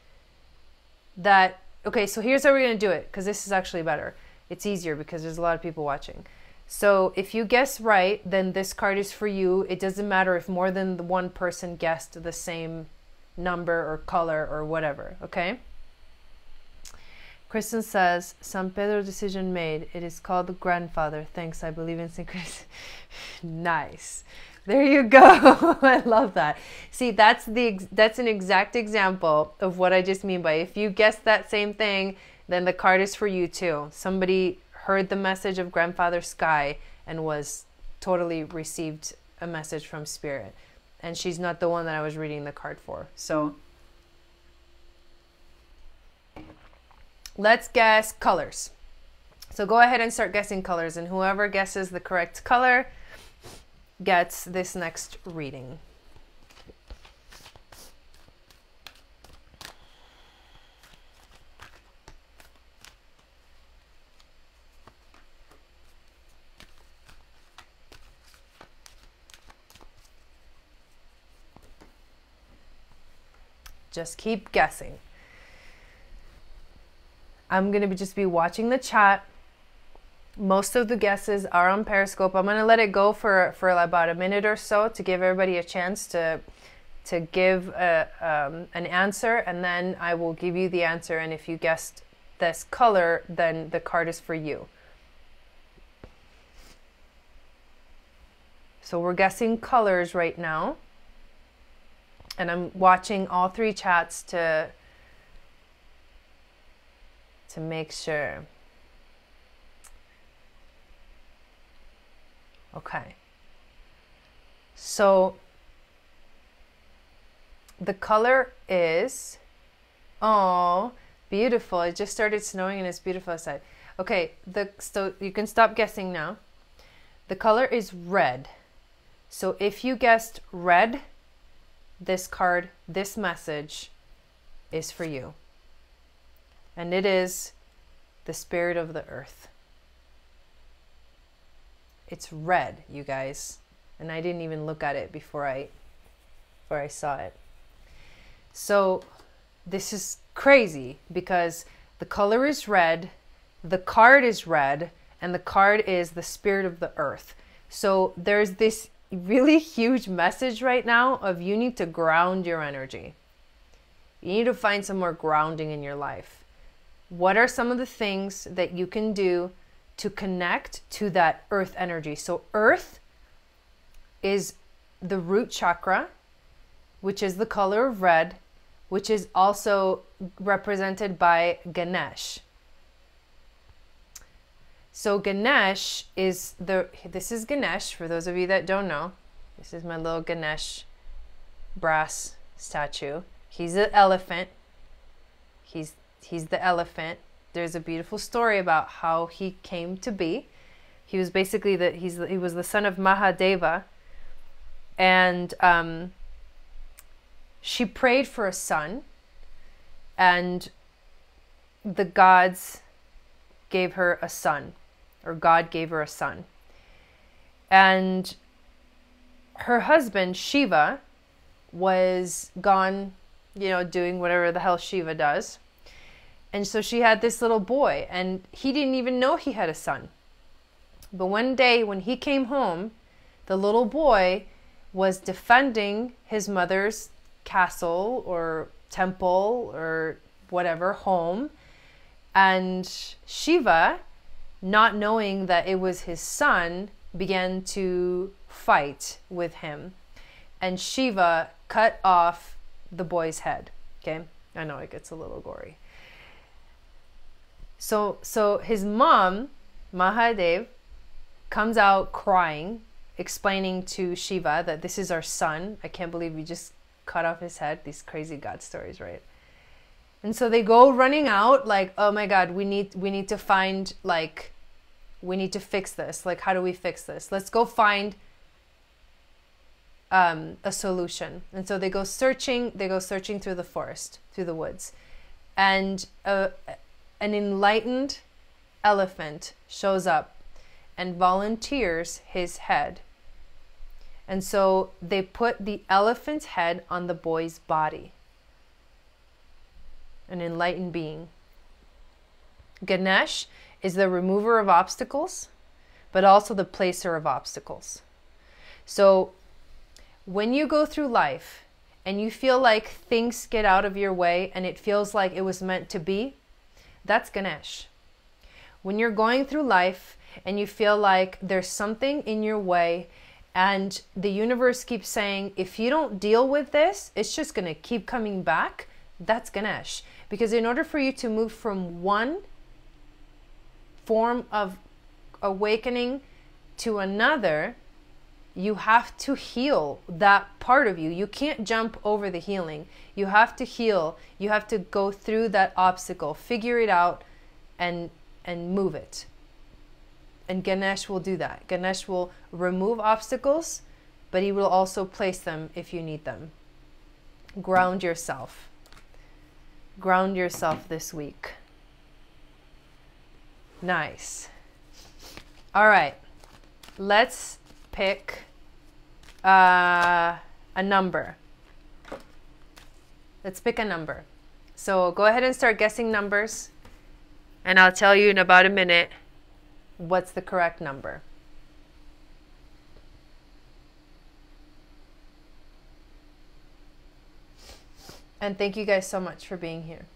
that. Okay, so here's how we're going to do it, because this is actually better. It's easier because there's a lot of people watching. So if you guess right, then this card is for you. It doesn't matter if more than the one person guessed the same number or color or whatever, okay? Kristen says, San Pedro decision made. It is called the grandfather. Thanks, I believe in synchronicity. Nice. There you go. I love that. See, that's an exact example of what I just mean by if you guessed that same thing, then the card is for you too. Somebody heard the message of Grandfather Sky and was totally received a message from Spirit. And she's not the one that I was reading the card for. So let's guess colors. So go ahead and start guessing colors, and whoever guesses the correct color gets this next reading. Just keep guessing. I'm going to just be watching the chat. Most of the guesses are on Periscope. I'm going to let it go for about a minute or so to give everybody a chance to give an answer, and then I will give you the answer. And if you guessed this color, then the card is for you. So we're guessing colors right now. And I'm watching all 3 chats to make sure. Okay. So the color is, oh, beautiful. It just started snowing and it's beautiful outside. Okay, so you can stop guessing now. The color is red. So if you guessed red, this card, this message is for you. And it is the spirit of the earth. It's red, you guys. And I didn't even look at it before I saw it. So this is crazy because the color is red, the card is red, and the card is the spirit of the earth. So there's this really huge message right now of you need to ground your energy. You need to find some more grounding in your life. What are some of the things that you can do to connect to that earth energy? So earth is the root chakra, which is the color of red, which is also represented by Ganesh. So Ganesh is this is Ganesh, for those of you that don't know. This is my little Ganesh brass statue. He's an elephant. He's the elephant. There's a beautiful story about how he came to be. He was basically he was the son of Mahadeva, and she prayed for a son, and the gods gave her a son, or God gave her a son. And her husband, Shiva, was gone, doing whatever the hell Shiva does. And so she had this little boy, and he didn't even know he had a son. But one day when he came home, the little boy was defending his mother's castle or temple or whatever, home. And Shiva, not knowing that it was his son, began to fight with him. And Shiva cut off the boy's head. Okay? I know it gets a little gory. So his mom, Mahadev, comes out crying, explaining to Shiva that this is our son. I can't believe we just cut off his head. These crazy God stories, right? And so they go running out like, oh my God, we need to find, like, we need to fix this. Like, how do we fix this? Let's go find a solution. And so they go searching through the forest, through the woods. And an enlightened elephant shows up and volunteers his head. And so they put the elephant's head on the boy's body. An enlightened being. Ganesh is the remover of obstacles, but also the placer of obstacles. So when you go through life and you feel like things get out of your way and it feels like it was meant to be, that's Ganesh. When you're going through life and you feel like there's something in your way and the universe keeps saying, if you don't deal with this, it's just going to keep coming back, that's Ganesh. Because in order for you to move from one form of awakening to another, you have to heal that part of you. You can't jump over the healing. You have to heal. You have to go through that obstacle, figure it out, and move it. And Ganesh will do that. Ganesh will remove obstacles, but he will also place them if you need them. Ground yourself. Ground yourself this week. Nice. All right. Let's pick a number. Let's pick a number. So go ahead and start guessing numbers. And I'll tell you in about a minute what's the correct number. And thank you guys so much for being here.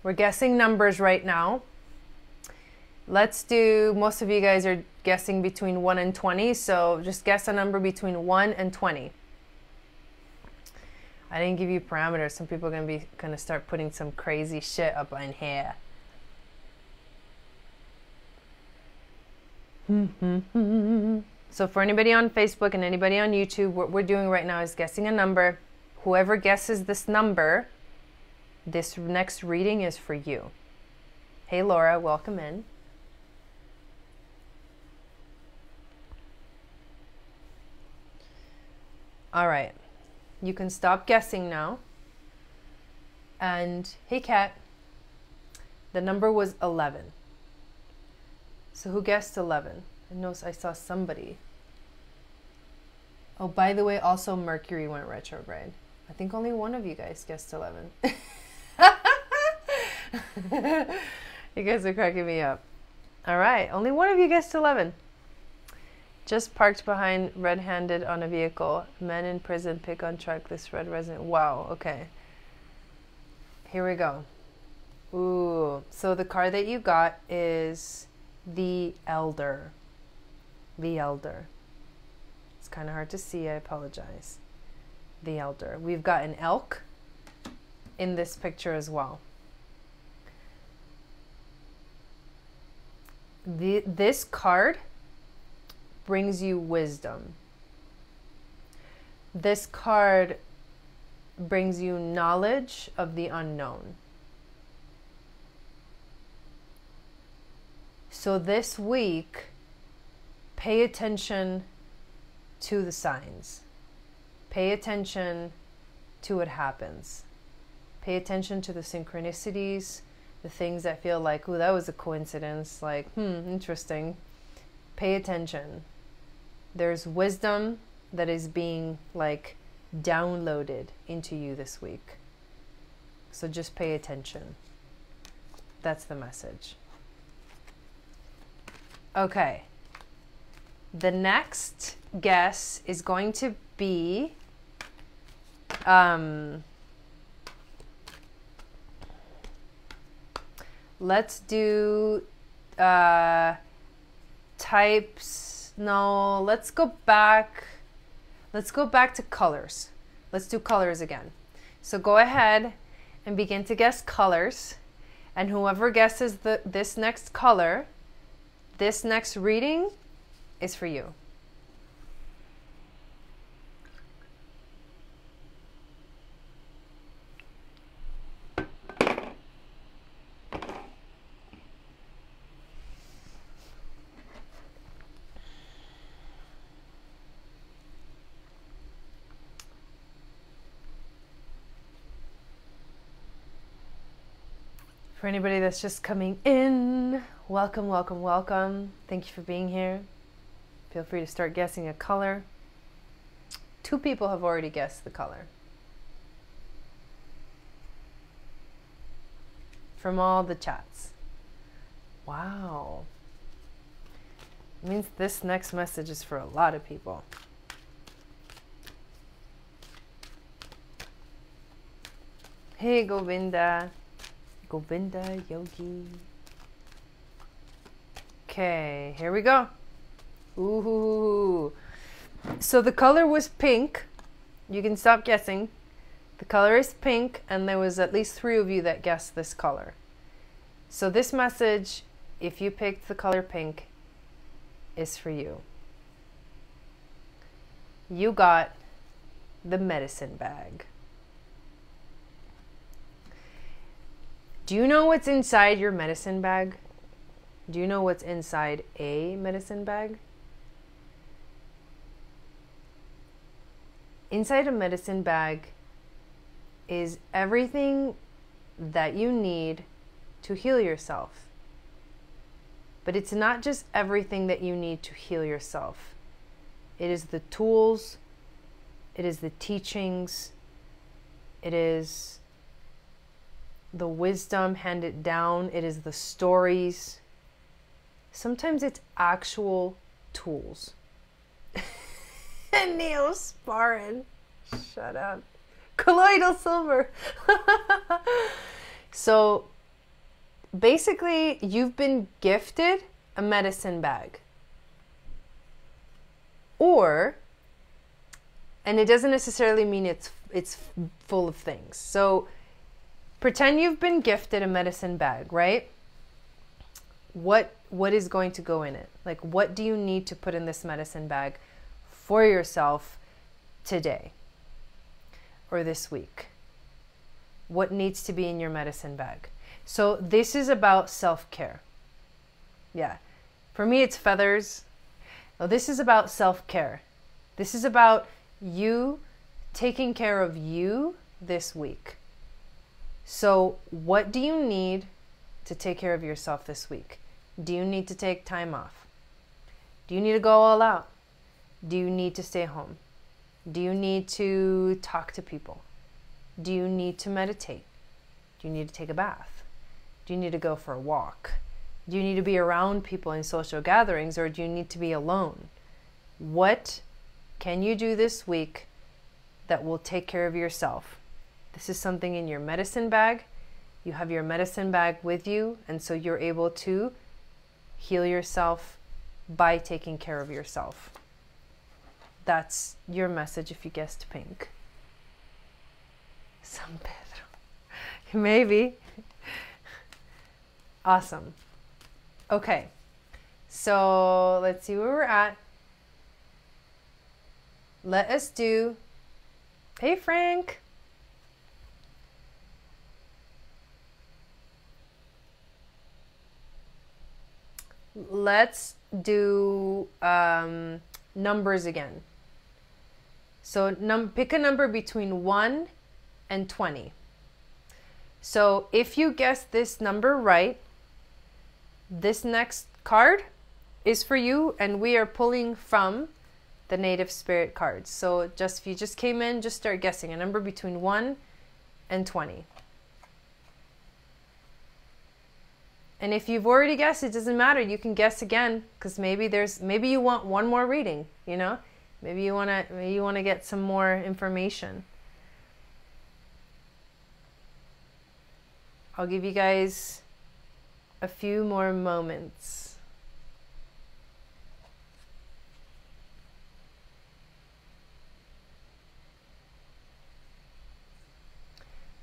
We're guessing numbers right now. Let's do, most of you guys are guessing between 1 and 20, so just guess a number between 1 and 20. I didn't give you parameters. Some people are gonna start putting some crazy shit up in here. So for anybody on Facebook and anybody on YouTube, what we're doing right now is guessing a number. Whoever guesses this number, this next reading is for you. Hey Laura, welcome in. All right, you can stop guessing now. And hey Kat, the number was 11. So who guessed 11? I know I saw somebody. Oh, by the way, also Mercury went retrograde. I think only one of you guys guessed 11. You guys are cracking me up. All right, only one of you guessed 11. Just parked behind red-handed on a vehicle. Men in prison pick on truck. This red resident. Wow, okay. Here we go. Ooh, so the card that you got is the Elder. The Elder. It's kind of hard to see, I apologize. The Elder. We've got an elk in this picture as well. This card brings you wisdom. This card brings you knowledge of the unknown. So this week, pay attention to the signs. Pay attention to what happens. Pay attention to the synchronicities, the things that feel like, ooh, that was a coincidence. Like, interesting. Pay attention. There's wisdom that is being like downloaded into you this week. So just pay attention. That's the message. Okay. The next guess is going to be let's do types. No, let's go back. Let's go back to colors. Let's do colors again. So go ahead and begin to guess colors. And whoever guesses this next color, this next reading is for you. For anybody that's just coming in, welcome, welcome, welcome. Thank you for being here. Feel free to start guessing a color. 2 people have already guessed the color. From all the chats. Wow. It means this next message is for a lot of people. Hey, Govinda. Govinda Yogi. Okay, here we go. Ooh. So the color was pink. You can stop guessing. The color is pink, and there was at least 3 of you that guessed this color. So this message, if you picked the color pink, is for you. You got the medicine bag. Do you know what's inside your medicine bag? Do you know what's inside a medicine bag? Inside a medicine bag is everything that you need to heal yourself. But it's not just everything that you need to heal yourself. It is the tools, it is the teachings, it is the wisdom handed down, it is the stories. Sometimes it's actual tools. And Neosporin. Shut up. Colloidal silver. So basically, you've been gifted a medicine bag. Or, and it doesn't necessarily mean it's full of things. So pretend you've been gifted a medicine bag, right? What is going to go in it? Like, what do you need to put in this medicine bag for yourself today or this week? What needs to be in your medicine bag? So this is about self-care. Yeah. For me, it's feathers. Well, this is about self-care. This is about you taking care of you this week. So what do you need to take care of yourself this week? Do you need to take time off? Do you need to go all out? Do you need to stay home? Do you need to talk to people? Do you need to meditate? Do you need to take a bath? Do you need to go for a walk? Do you need to be around people in social gatherings, or do you need to be alone? What can you do this week that will take care of yourself? This is something in your medicine bag. You have your medicine bag with you, and so you're able to heal yourself by taking care of yourself. That's your message if you guessed pink. San Pedro. Maybe. Awesome. Okay. So let's see where we're at. Let us do... Hey, Frank. Let's do numbers again. So pick a number between 1 and 20. So if you guess this number right, this next card is for you, and we are pulling from the native spirit cards. So just if you just came in, just start guessing a number between 1 and 20. And if you've already guessed, it doesn't matter. You can guess again, because maybe you want one more reading, you know? Maybe you want to get some more information. I'll give you guys a few more moments.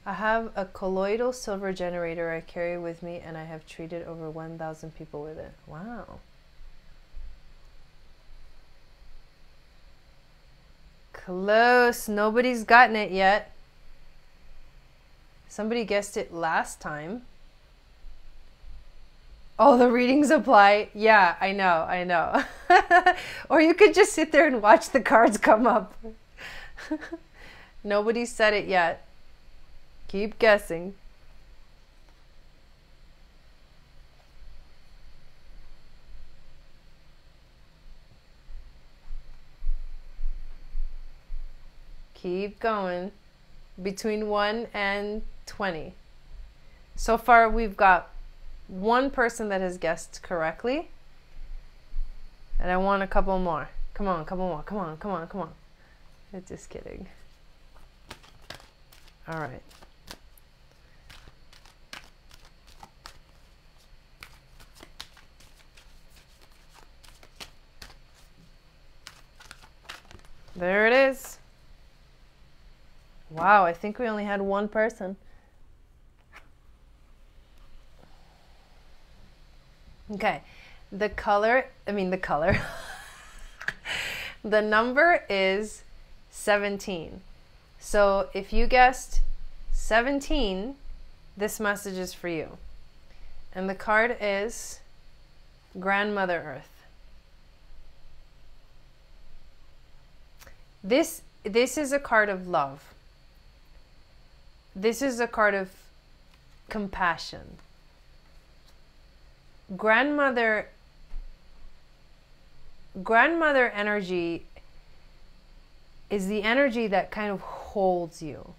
I have a colloidal silver generator I carry with me, and I have treated over 1,000 people with it. Wow. Close. Nobody's gotten it yet. Somebody guessed it last time. Oh, the readings apply. Yeah, I know. Or you could just sit there and watch the cards come up. Nobody said it yet. Keep guessing. Keep going. Between 1 and 20. So far, we've got one person that has guessed correctly. And I want a couple more. Come on, couple more. Come on. I'm just kidding. All right. There it is. Wow, I think we only had one person. Okay, the color. The number is 17. So if you guessed 17, this message is for you. And the card is Grandmother Earth. This is a card of love. This is a card of compassion. Grandmother energy is the energy that kind of holds you.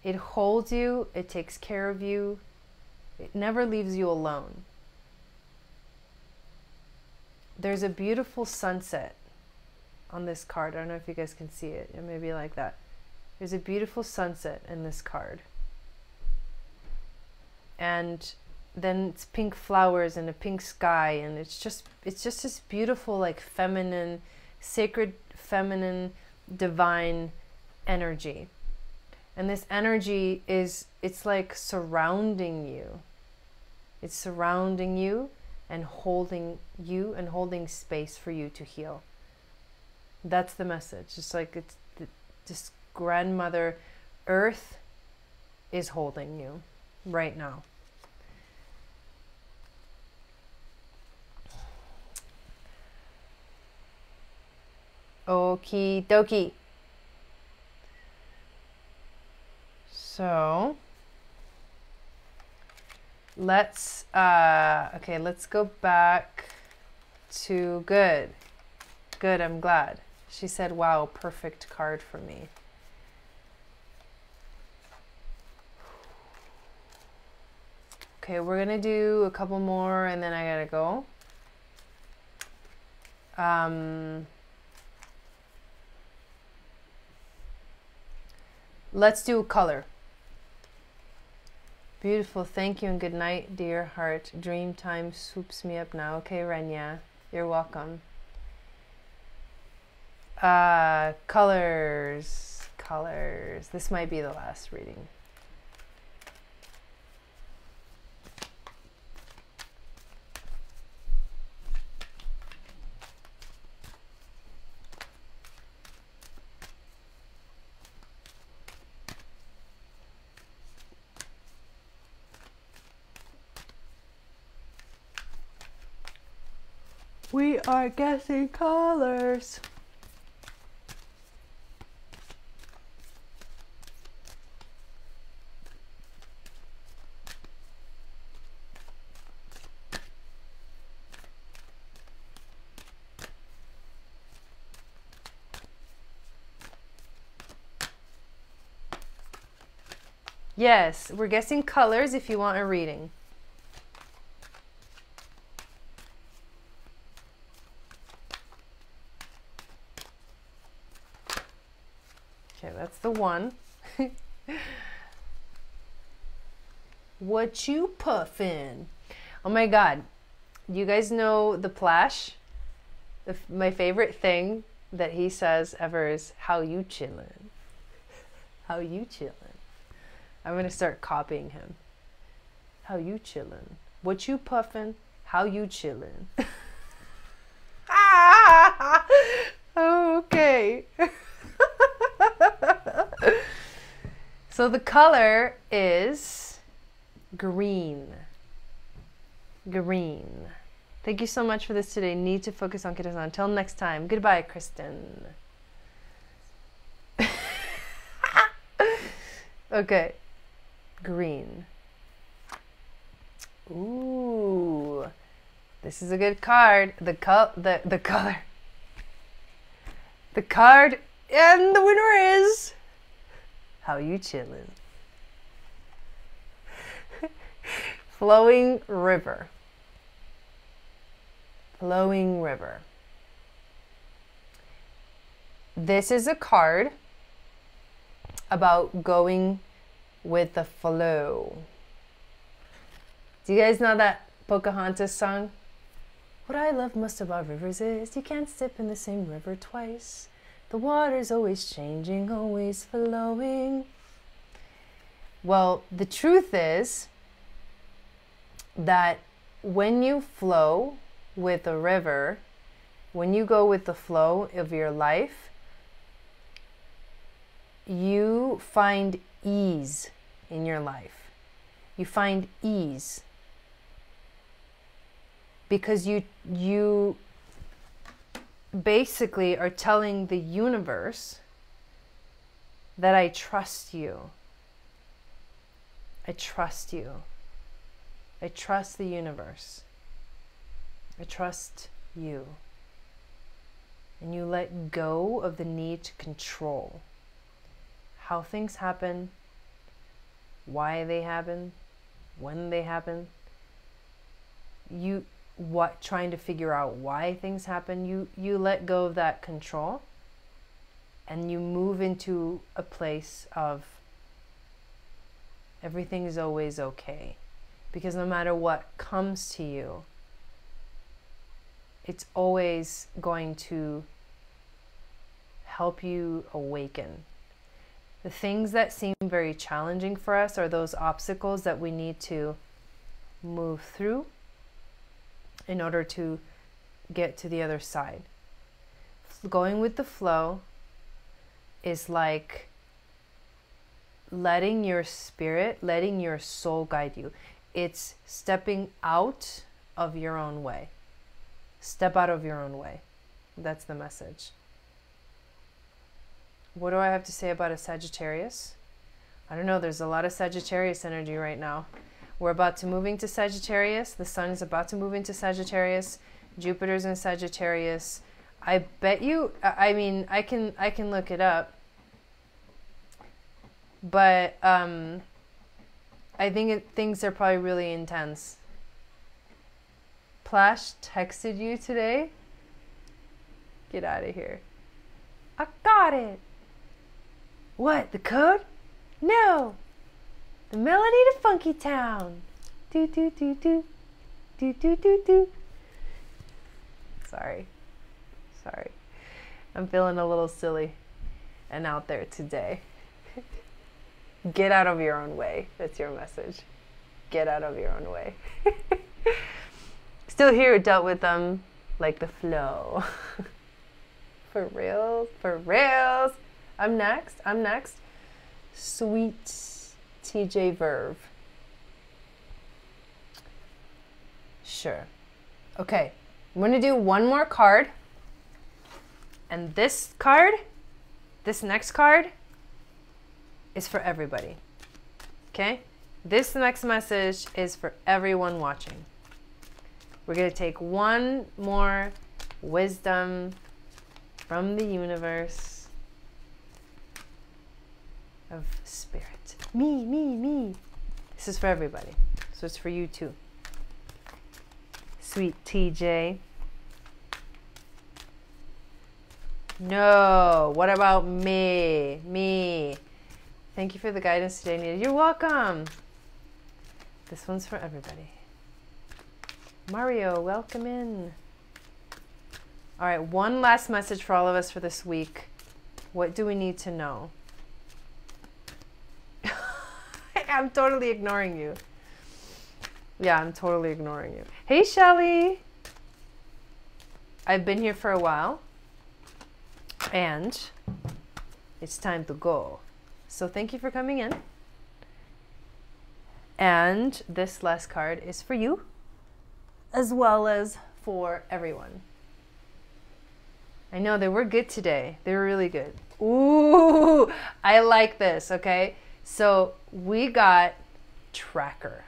It holds you, it takes care of you, it never leaves you alone. There's a beautiful sunset on this card. I don't know if you guys can see it. It may be like that. There's a beautiful sunset in this card. And then it's pink flowers and a pink sky, and it's just this beautiful, like, feminine, sacred feminine, divine energy. And this energy it's like surrounding you. It's surrounding you and holding space for you to heal. That's the message. Just like it's just Grandmother Earth is holding you right now. Okie dokie. So let's go back to good. I'm glad. She said, wow, perfect card for me. Okay, we're gonna do a couple more and then I gotta go. Let's do color. Beautiful, thank you and good night, dear heart. Dream time swoops me up now. Okay, Renya, you're welcome. Colors. This might be the last reading. We are guessing colors. Yes, we're guessing colors if you want a reading. Okay, that's the one. What you puffin'? Oh my God. You guys know the Plash? My favorite thing that he says ever is, how you chillin'? How you chillin'? I'm going to start copying him. How you chillin'? What you puffin'? How you chillin'? Oh, okay. So the color is green. Green. Thank you so much for this today. Need to focus on kiddos. Until next time. Goodbye, Kristen. Okay. Green. Ooh. This is a good card. The color. The card and the winner is how you chillin'. Flowing river. Flowing river. This is a card about going with the flow. Do you guys know that Pocahontas song? What I love most about rivers is you can't step in the same river twice. The water's always changing, always flowing. Well, the truth is that when you flow with a river, when you go with the flow of your life, you find ease in your life. You find ease. Because you basically are telling the universe that I trust you. I trust you. I trust the universe. I trust you. And you let go of the need to control how things happen, why they happen, when they happen. Trying to figure out why things happen, you let go of that control and you move into a place of everything is always okay. Because no matter what comes to you, it's always going to help you awaken. The things that seem very challenging for us are those obstacles that we need to move through in order to get to the other side. Going with the flow is like letting your spirit, letting your soul guide you. It's stepping out of your own way. Step out of your own way. That's the message. What do I have to say about a Sagittarius? I don't know. There's a lot of Sagittarius energy right now. We're about to move into Sagittarius. The sun is about to move into Sagittarius. Jupiter's in Sagittarius. I bet you, I mean, I can look it up. But I think things are probably really intense. Plash texted you today? Get out of here. I got it. What, the code? No. The melody to Funky Town. Do do do do. Do do do do. Sorry. I'm feeling a little silly and out there today. Get out of your own way. That's your message. Get out of your own way. Still here, dealt with them like the flow. For reals, for reals. I'm next. Sweet TJ Verve. Sure. Okay, I'm going to do one more card. And this next card, is for everybody. Okay? This next message is for everyone watching. We're going to take one more wisdom from the universe of spirit. Me. This is for everybody. So it's for you too. Sweet TJ. No. What about me? Me. Thank you for the guidance today, Nita. You're welcome. This one's for everybody. Mario, welcome in. All right, one last message for all of us for this week. What do we need to know? I'm totally ignoring you. Yeah, I'm totally ignoring you. Hey, Shelly. I've been here for a while. And it's time to go. So thank you for coming in. And this last card is for you, as well as for everyone. I know they were good today. They were really good. Ooh, I like this, okay? So we got tracker.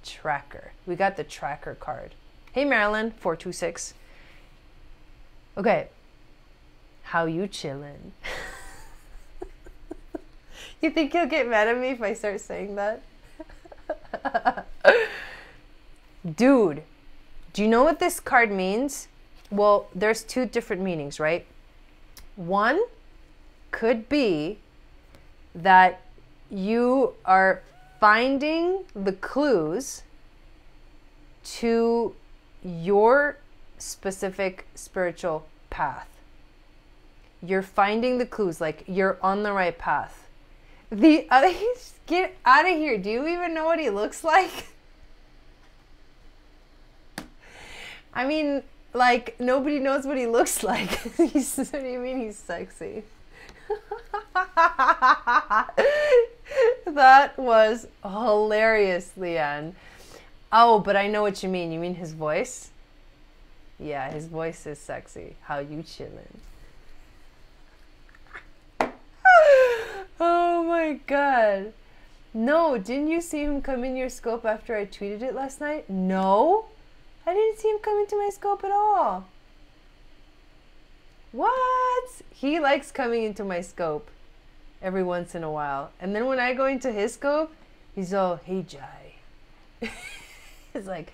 Tracker. We got the tracker card. Hey, Marilyn, 426. Okay. How you chillin'? You think he'll get mad at me if I start saying that? Dude, do you know what this card means? Well, there's two different meanings, right? One could be that you are finding the clues to your specific spiritual path. You're finding the clues, like you're on the right path. The other, get out of here. Do you even know what he looks like? I mean, like, nobody knows what he looks like. What do you mean he's sexy? That was hilarious, Leanne. Oh, but I know what you mean. You mean his voice? Yeah, his voice is sexy. How you chillin'? Oh my God. No, didn't you see him come in your scope after I tweeted it last night? No, I didn't see him come into my scope at all. What? He likes coming into my scope every once in a while. And then when I go into his scope, he's all, hey, Jai. It's like,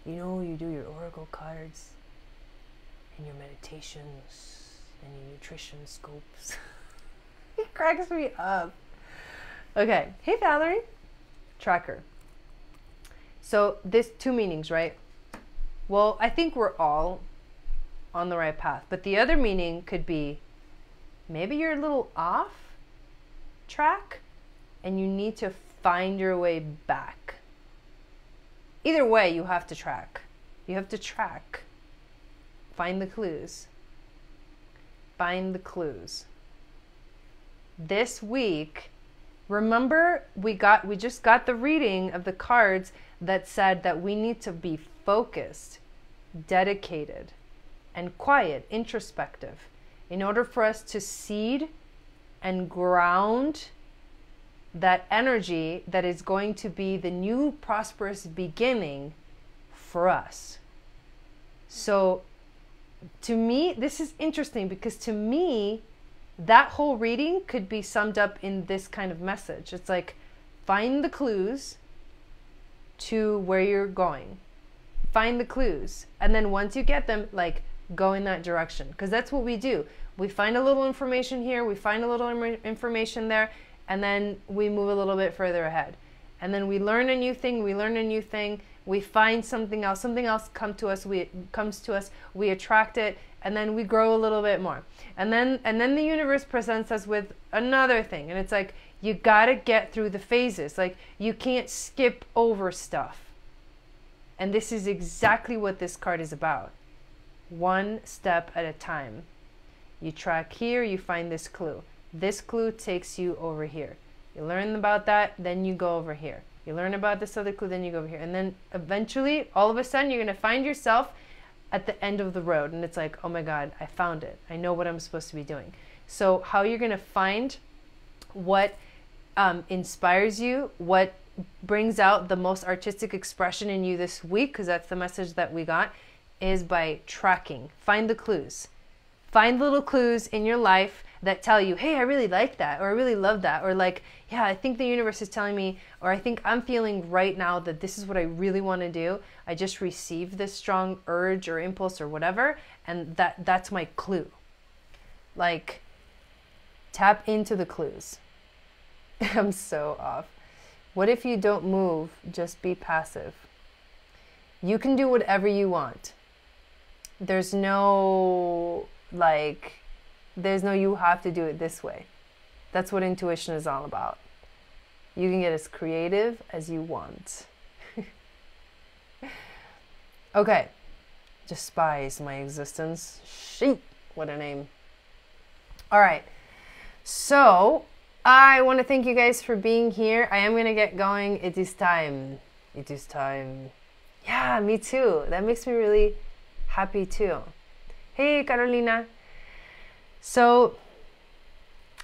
you know, you do your oracle cards and your meditations and your nutrition scopes. He cracks me up. Okay. Hey, Valerie. Tracker. So this two meanings, right? Well, I think we're all on the right path. But the other meaning could be maybe you're a little off track and you need to find your way back. Either way, you have to track. You have to track. Find the clues. Find the clues. This week, remember we just got the reading of the cards that said that we need to be focused, dedicated, and quiet, introspective, in order for us to seed and ground that energy that is going to be the new prosperous beginning for us. So to me, this is interesting because to me, that whole reading could be summed up in this kind of message. It's like, find the clues to where you're going. Find the clues. And then once you get them, like, go in that direction. Because that's what we do. We find a little information here, we find a little information there, and then we move a little bit further ahead. And then we learn a new thing, we find something else comes to us, we attract it, and then we grow a little bit more. And then the universe presents us with another thing. And it's like, you gotta get through the phases. Like, you can't skip over stuff. And this is exactly what this card is about. One step at a time. You track here, you find this clue. This clue takes you over here. You learn about that, then you go over here. You learn about this other clue, then you go over here. And then eventually, all of a sudden, you're going to find yourself at the end of the road. And it's like, oh my God, I found it. I know what I'm supposed to be doing. So how you're going to find what inspires you, what brings out the most artistic expression in you this week, because that's the message that we got, is by tracking. Find the clues. Find little clues in your life that tell you, hey, I really like that, or I really love that, or like, yeah, I think the universe is telling me, or I think I'm feeling right now that this is what I really want to do. I just received this strong urge or impulse or whatever, and that's my clue. Like, tap into the clues. I'm so off. What if you don't move, just be passive? You can do whatever you want. There's no, you have to do it this way. That's what intuition is all about. You can get as creative as you want. Okay. Despise my existence. Sheep. What a name. All right. So, I want to thank you guys for being here. I am going to get going. It is time. It is time. Yeah, me too. That makes me really happy too. Hey, Carolina. So,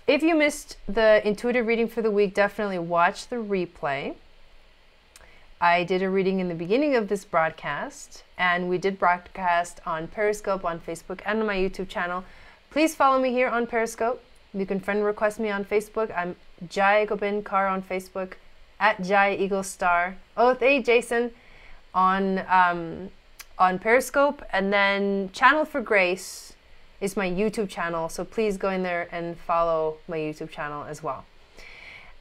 if you missed the intuitive reading for the week, definitely watch the replay. I did a reading in the beginning of this broadcast, and we did broadcast on Periscope, on Facebook, and on my YouTube channel. Please follow me here on Periscope. You can friend request me on Facebook. I'm Jai Gopin Kaur on Facebook, at Jai Eagle Star. Oh, hey, Jason, on Periscope. And then Channel for Grace is my YouTube channel, so please go in there and follow my YouTube channel as well.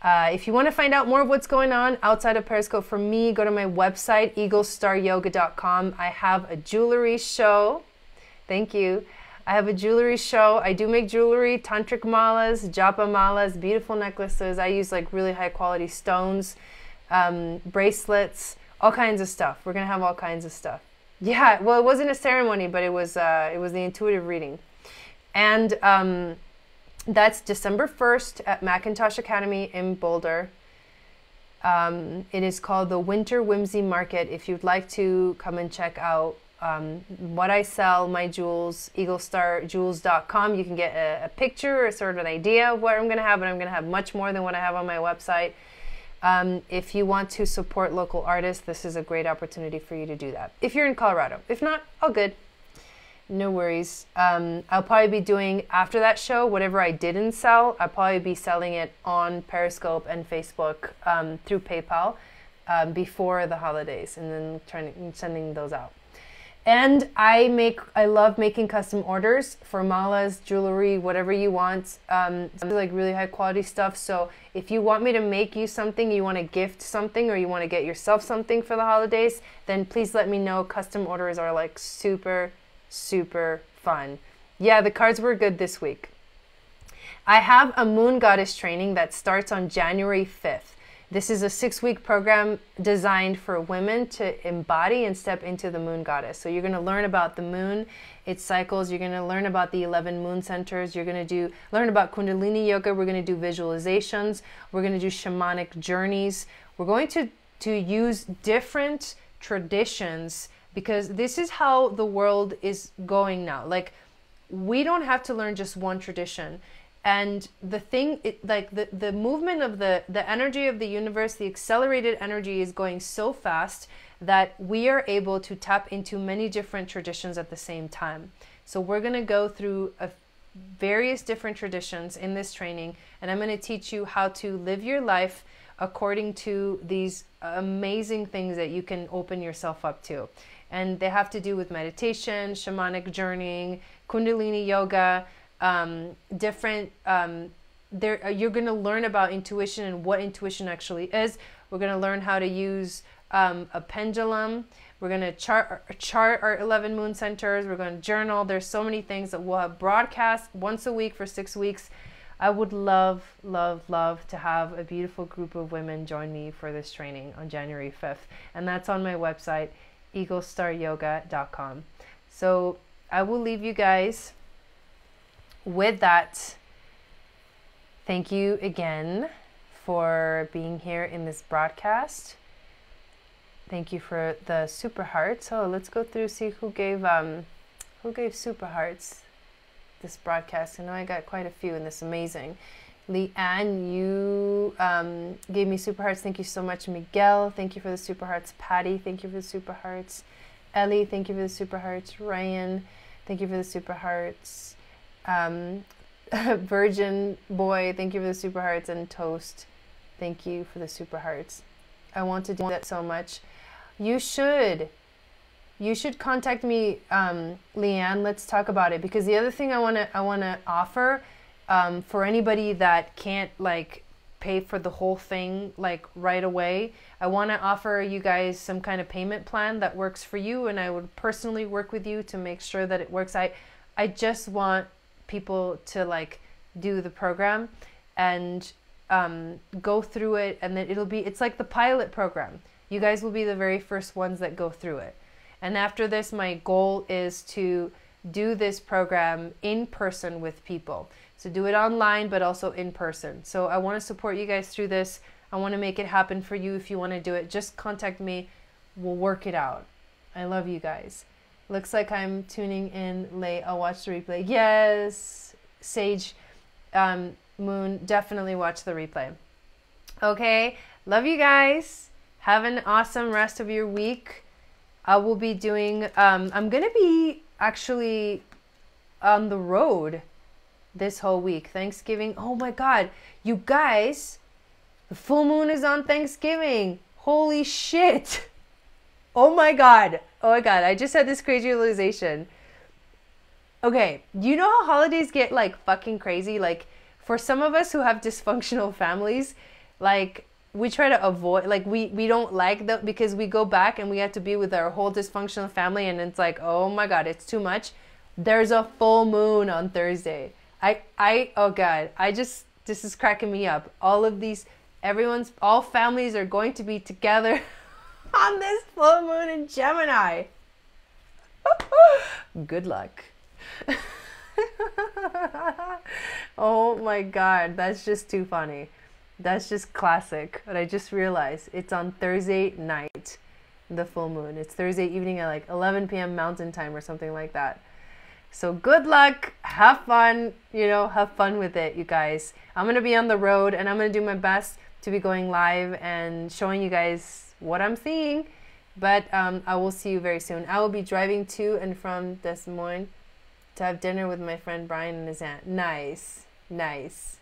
If you want to find out more of what's going on outside of Periscope for me, go to my website, eaglestaryoga.com. I have a jewelry show. Thank you. I have a jewelry show. I do make jewelry, tantric malas, japa malas, beautiful necklaces. I use like really high quality stones, bracelets, all kinds of stuff. We're going to have all kinds of stuff. Yeah, well, it wasn't a ceremony, but it was the intuitive reading. And that's December 1st at Macintosh Academy in Boulder. It is called the Winter Whimsy Market. If you'd like to come and check out what I sell, my jewels, eaglestarjewels.com. You can get a picture or sort of an idea of what I'm going to have, but I'm going to have much more than what I have on my website. If you want to support local artists, this is a great opportunity for you to do that. If you're in Colorado. If not, all good. No worries. I'll probably be doing, after that show, whatever I didn't sell, I'll probably be selling it on Periscope and Facebook through PayPal before the holidays, and then sending those out. And I love making custom orders for malas, jewelry, whatever you want. Like really high quality stuff. So if you want me to make you something, you want to gift something, or you want to get yourself something for the holidays, then please let me know. Custom orders are like super, super fun. Yeah, the cards were good this week. I have a Moon Goddess training that starts on January 5th. This is a 6-week program designed for women to embody and step into the Moon Goddess. So you're going to learn about the moon, its cycles. You're going to learn about the 11 moon centers. You're going to learn about Kundalini Yoga. We're going to do visualizations. We're going to do shamanic journeys. We're going to use different traditions, because this is how the world is going now. Like, we don't have to learn just one tradition. And the thing, the movement of the energy of the universe, the accelerated energy is going so fast that we are able to tap into many different traditions at the same time. So we're going to go through various different traditions in this training, and I'm going to teach you how to live your life according to these amazing things that you can open yourself up to. And they have to do with meditation, shamanic journeying, Kundalini yoga, different, you're going to learn about intuition and what intuition actually is. We're going to learn how to use a pendulum. We're going to chart our 11 moon centers. We're going to journal. There's so many things that we'll have broadcast once a week for 6 weeks. I would love, love, love to have a beautiful group of women join me for this training on January 5th. And that's on my website, eaglestaryoga.com. So I will leave you guys with that. Thank you again for being here in this broadcast. Thank you for the super hearts. So let's go through, see who gave super hearts this broadcast. I know I got quite a few, and this is amazing. Leanne, you gave me super hearts. Thank you so much. Miguel, thank you for the super hearts. Patty, thank you for the super hearts. Ellie, thank you for the super hearts. Ryan, thank you for the super hearts. Virgin Boy, thank you for the super hearts. And Toast, thank you for the super hearts. I want to do that so much. You should contact me, Leanne. Let's talk about it, because the other thing I wanna offer, for anybody that can't like pay for the whole thing like right away, I want to offer you guys some kind of payment plan that works for you, and I would personally work with you to make sure that it works. I just want people to like do the program and go through it, and then it's like the pilot program. You guys will be the very first ones that go through it. And after this, my goal is to do this program in person with people. So do it online, but also in person. So I want to support you guys through this. I want to make it happen for you. If you want to do it, just contact me. We'll work it out. I love you guys. Looks like I'm tuning in late. I'll watch the replay. Yes, Sage, Moon, definitely watch the replay. Okay, love you guys. Have an awesome rest of your week. I will be doing, I'm going to be actually on the road this whole week. Thanksgiving. Oh my God, you guys, the full moon is on Thanksgiving. Holy shit. Oh my God. Oh my God. I just had this crazy realization. Okay. You know how holidays get like fucking crazy? Like for some of us who have dysfunctional families, like we try to avoid, like we don't like that, because we go back and we have to be with our whole dysfunctional family, and it's like, oh my God, it's too much. There's a full moon on Thursday. Oh God, this is cracking me up. All families are going to be together on this full moon in Gemini. Good luck. Oh my God, that's just too funny. That's just classic. But I just realized it's on Thursday night, the full moon. It's Thursday evening at like 11 p.m. Mountain Time or something like that. So good luck, have fun, have fun with it, you guys. I'm going to be on the road, and I'm going to do my best to be going live and showing you guys what I'm seeing. But I will see you very soon. I will be driving to and from Des Moines to have dinner with my friend Brian and his aunt. Nice, nice.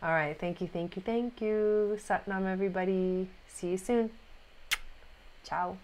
All right, thank you, thank you, thank you. Satnam, everybody. See you soon. Ciao.